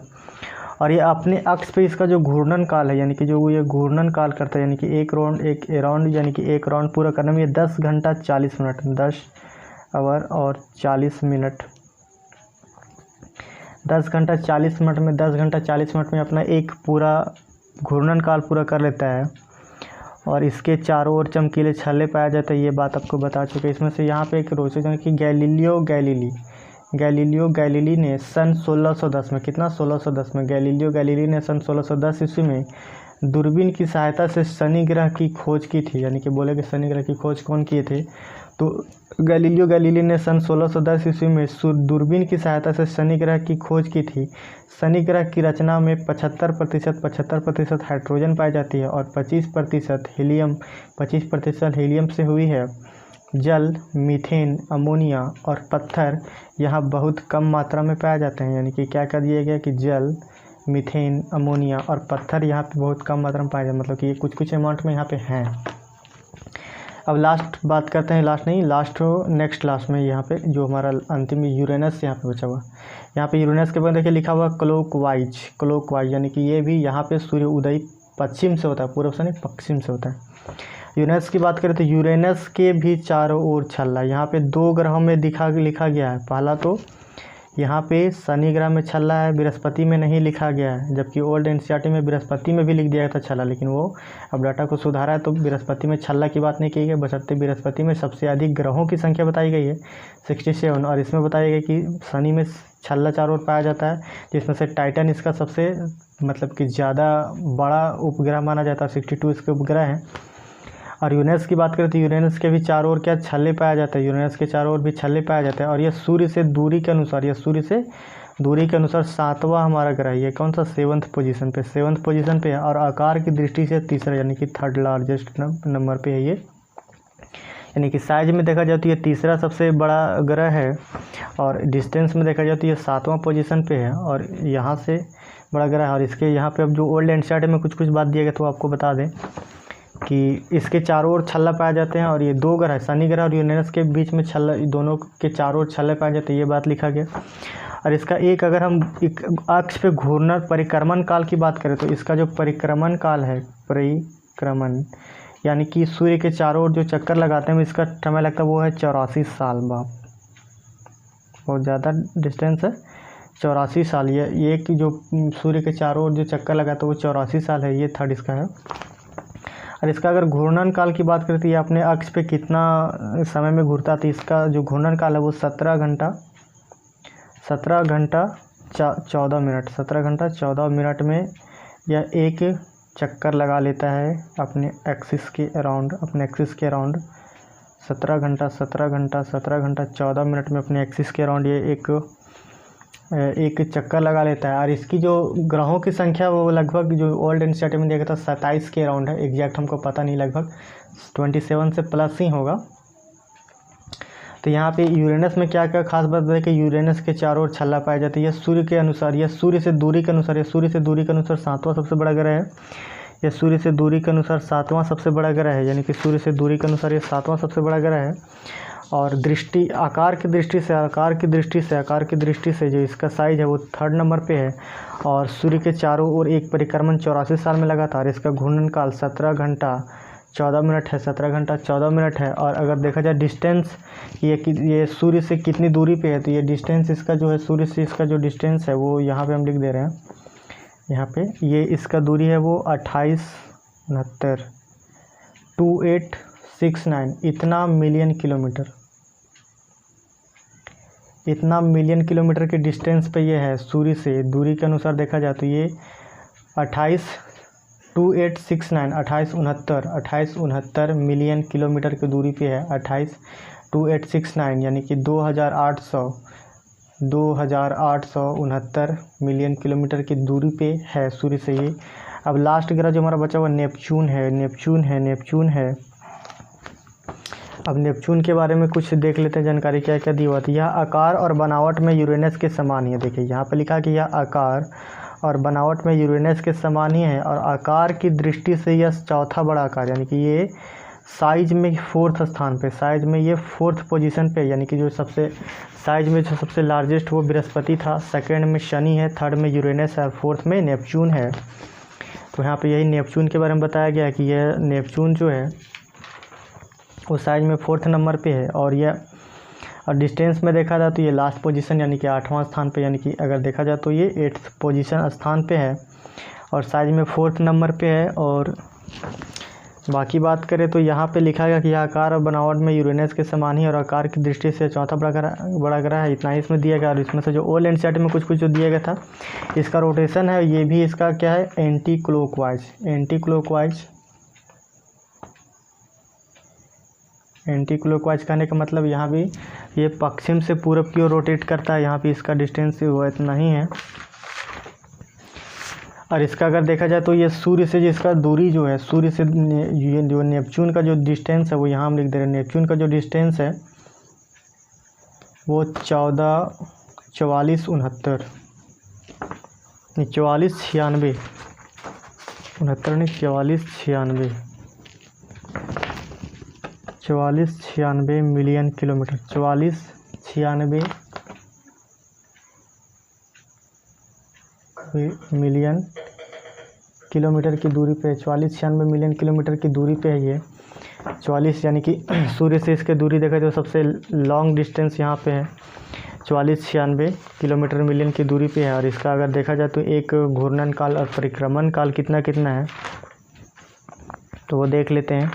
और ये अपने अक्ष पे इसका जो घूर्णन काल है, यानी कि जो ये घूर्णन काल करता है, यानी कि एक राउंड पूरा करने में ये 10 घंटा 40 मिनट 10 आवर और 40 मिनट 10 घंटा 40 मिनट में 10 घंटा 40 मिनट में अपना एक पूरा घूर्णन काल पूरा कर लेता है। और इसके चारों ओर चमकीले छल्ले पाया जाता है, ये बात आपको बता चुके। इसमें से यहाँ पे एक रोचक है कि गैलीलियो गैलीली ने सन 1610 में, कितना 1610 में, गैलीलियो गैलीली ने सन 1610 ईस्वी में दूरबीन की सहायता से शनि ग्रह की खोज की थी। यानी कि बोले कि शनि ग्रह की खोज कौन किए थे, तो गैलीलियो गैलीली ने सन 1610 ईस्वी में दूरबीन की सहायता से शनि ग्रह की खोज की थी। शनि ग्रह की रचना में 75% हाइड्रोजन पाई जाती है और 25% हीलियम से हुई है। जल, मीथेन, अमोनिया और पत्थर यहाँ बहुत कम मात्रा में पाए जाते हैं। यानी कि क्या कर दिया गया कि जल, मीथेन, अमोनिया और पत्थर यहाँ पे बहुत कम मात्रा में पाए जाते हैं, मतलब कि ये कुछ अमाउंट में यहाँ पे हैं। अब लास्ट बात करते हैं, लास्ट में यहाँ पे जो हमारा अंतिम यूरेनस यहाँ पे बचा हुआ। यहाँ पे यूरेनस के बाद देखिए लिखा हुआ क्लॉकवाइज, यानी कि ये भी यहाँ पे सूर्य उदय पश्चिम से होता है, पूर्व से नहीं पश्चिम से होता है। यूरेनस की बात करें तो यूरेनस के भी चारों ओर छल्ला, यहाँ पे 2 ग्रहों में लिखा गया है। पहला तो यहाँ पे शनि ग्रह में छल्ला है, बृहस्पति में नहीं लिखा गया है, जबकि ओल्ड एनसीईआरटी में बृहस्पति में भी लिख दिया था छल्ला, लेकिन वो अब डाटा को सुधारा है तो बृहस्पति में छल्ला की बात नहीं की गई। बशर्ते बृहस्पति में सबसे अधिक ग्रहों की संख्या बताई गई है 67, और इसमें बताया गया कि शनि में छल्ला चारों ओर पाया जाता है, जिसमें से टाइटन इसका सबसे मतलब कि ज़्यादा बड़ा उपग्रह माना जाता है, 62 इसके उपग्रह हैं। और यूरेनस की बात करें तो यूरेनस के भी चारों ओर क्या छल्ले पाया जाता है, यूरेनस के चारों ओर भी छल्ले पाया जाता है। और ये सूर्य से दूरी के अनुसार 7वां हमारा ग्रह है। ये कौन सा 7th पोजीशन पे है, और आकार की दृष्टि से तीसरा, यानी कि 3rd लार्जेस्ट नंबर पे है ये। यानी कि साइज में देखा जाए तो ये तीसरा सबसे बड़ा ग्रह है, और डिस्टेंस में देखा जाए तो ये 7वां पोजीशन पे है, और यहाँ से बड़ा ग्रह है। और इसके यहाँ पे अब जो ओल्ड एनसीईआरटी में कुछ बात दिया गया तो आपको बता दें कि इसके चारों ओर छल्ला पाए जाते हैं, और ये 2 ग्रह है, शनि ग्रह और यूरेनस के बीच में छल्ला, दोनों के चारों ओर छल्ले पाए जाते हैं, ये बात लिखा गया। और इसका एक अगर हम एक अक्ष पे घूर्णन परिक्रमण काल की बात करें तो इसका जो परिक्रमण काल है, परिक्रमण यानी कि सूर्य के चारों ओर जो चक्कर लगाते हैं इसका समय लगता है वो है 84 साल। बहुत ज़्यादा डिस्टेंस है, 84 साल। ये कि जो सूर्य के चारों ओर जो चक्कर लगाता है वो 84 साल है, ये 3rd इसका है। और इसका अगर घूर्णन काल की बात करें तो ये अपने अक्ष पे कितना समय में घूरता था, इसका जो घूर्णन काल है वो 17 घंटा 14 मिनट में यह एक चक्कर लगा लेता है अपने एक्सिस के अराउंड 17 घंटा 14 मिनट में अपने एक्सिस के अराउंड ये एक चक्कर लगा लेता है। और इसकी जो ग्रहों की संख्या वो लगभग जो ओल्ड एनसीईआरटी में देखा था 27 के अराउंड है, एग्जैक्ट हमको पता नहीं, लगभग 27 से प्लस ही होगा। तो यहाँ पे यूरेनस में क्या क्या खास बात है कि यूरेनस के चारों ओर छल्ला पाया जाता है। यह सूर्य के अनुसार, यह सूर्य से दूरी के अनुसार 7वां सबसे बड़ा ग्रह है। यह सूर्य से दूरी के अनुसार 7वां सबसे बड़ा ग्रह है, यानी कि सूर्य से दूरी के अनुसार ये 7वां सबसे बड़ा ग्रह है। और आकार की दृष्टि से जो इसका साइज़ है वो 3rd नंबर पे है। और सूर्य के चारों ओर एक परिक्रमण 84 साल में लगातार। इसका घूर्णन काल 17 घंटा 14 मिनट है, 17 घंटा 14 मिनट है। और अगर देखा जाए डिस्टेंस, ये सूर्य से कितनी दूरी पे है, तो ये डिस्टेंस इसका जो है सूर्य से इसका जो डिस्टेंस है वो यहाँ पे हम लिख दे रहे हैं। यहाँ पे ये इसका दूरी है वो 2869 इतना मिलियन किलोमीटर के डिस्टेंस पे ये है सूर्य से। दूरी के अनुसार देखा जाए तो ये 2869 मिलियन किलोमीटर की दूरी पे है। 2869 यानी कि 2869 मिलियन किलोमीटर की दूरी पे है सूर्य से ये। अब लास्ट ग्रह जो हमारा बचा हुआ नेपच्यून है। अब नेपच्यून के बारे में कुछ देख लेते हैं जानकारी क्या क्या दी हुआ थी। यह आकार और बनावट में यूरेनस के समान ही है। देखिए यहाँ पे लिखा कि यह आकार और बनावट में यूरेनस के समान ही है और आकार की दृष्टि से यह चौथा बड़ा आकार, यानी कि ये साइज में 4th स्थान पे, साइज में ये 4th पोजीशन पे, यानी कि जो सबसे साइज में जो सबसे लार्जेस्ट वो बृहस्पति था, 2nd में शनि है, 3rd में यूरेनस है और 4th में नेपच्यून है। तो यहाँ पे यही नेपच्यून के बारे में बताया गया है कि यह नेपच्यून जो है वो साइज में 4th नंबर पे है। और डिस्टेंस में देखा जाए तो ये लास्ट पोजीशन यानी कि 8वां स्थान पे, यानी कि अगर देखा जाए तो ये 8th पोजीशन स्थान पे है और साइज में 4th नंबर पे है। और बाकी बात करें तो यहाँ पे लिखा गया कि यह आकार और बनावट में यूरेनस के समान ही और आकार की दृष्टि से चौथा बड़ा ग्रह है। इतना ही इसमें दिया गया। और इसमें से जो ओल्ड एनसीईआरटी में कुछ जो दिया गया था, इसका रोटेशन है ये भी इसका क्या है, एंटी क्लॉकवाइज कहने का मतलब यहाँ भी ये पश्चिम से पूरब की ओर रोटेट करता है। यहाँ पे इसका डिस्टेंस वो इतना ही है। और इसका अगर देखा जाए तो ये सूर्य से जिसका दूरी जो है, सूर्य से ये जो नेपच्यून का जो डिस्टेंस है वो यहाँ हम लिख दे रहे हैं। नेपच्यून का जो डिस्टेंस है वो 4496 मिलियन किलोमीटर, 4496 मिलियन किलोमीटर की दूरी पे, 4496 मिलियन किलोमीटर की दूरी पे है ये। 44 यानी कि सूर्य से इसके दूरी देखा जाए तो सबसे लॉन्ग डिस्टेंस यहाँ पे है, 4496 किलोमीटर मिलियन की दूरी पे है। और इसका अगर देखा जाए तो एक घूर्णन काल और परिक्रमण काल कितना है तो वो देख लेते हैं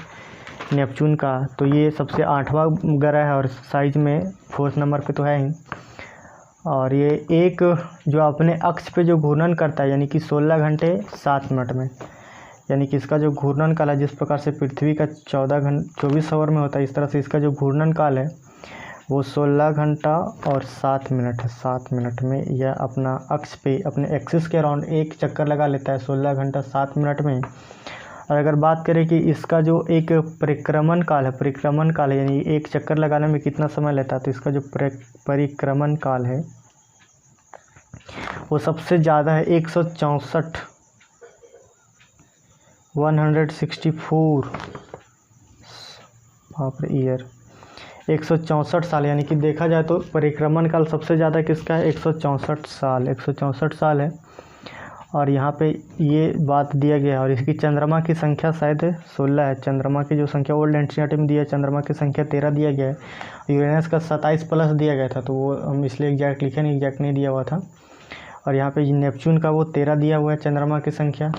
नेपच्यून का। तो ये सबसे 8वां ग्रह है और साइज में 4th नंबर पे तो है ही। और ये एक जो अपने अक्ष पे जो घूर्णन करता है यानी कि 16 घंटे 7 मिनट में, यानी कि इसका जो घूर्णन काल है जिस प्रकार से पृथ्वी का 24 आवर में होता है, इस तरह से इसका जो घूर्णन काल है वो 16 घंटा और 7 मिनट है। 7 मिनट में यह अपना अक्ष पे अपने एक्सिस के अराउंड एक चक्कर लगा लेता है 16 घंटा 7 मिनट में। और अगर बात करें कि इसका जो एक परिक्रमण काल है यानी एक चक्कर लगाने में कितना समय लेता है, तो इसका जो परिक्रमण काल है वो सबसे ज़्यादा है 164 ईयर, 164 साल। यानी कि देखा जाए तो परिक्रमण काल सबसे ज़्यादा किसका है, 164 साल है। और यहाँ पे ये बात दिया गया है। और इसकी चंद्रमा की संख्या शायद 16 है। चंद्रमा की जो संख्या ओल्ड एनसीईआरटी में दिया है, चंद्रमा की संख्या 13 दिया गया है। यूरेनस का 27 प्लस दिया गया था, तो वो हम इसलिए एग्जैक्ट लिखे नहीं, एग्जैक्ट नहीं दिया हुआ था। और यहाँ पे नेपच्यून का वो 13 दिया हुआ है चंद्रमा की संख्या।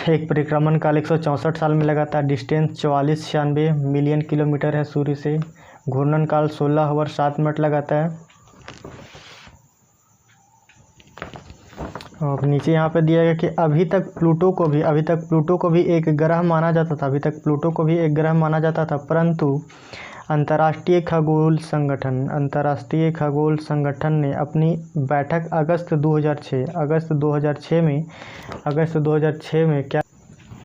एक परिक्रमण काल 164 साल में लगाता है। डिस्टेंस 4496 मिलियन किलोमीटर है सूर्य से। घूर्णन काल 16 आवर 7 मिनट लगाता है। और नीचे यहाँ पे दिया गया कि अभी तक प्लूटो को भी एक ग्रह माना जाता था, परंतु अंतर्राष्ट्रीय खगोल संगठन ने अपनी बैठक अगस्त 2006 में क्या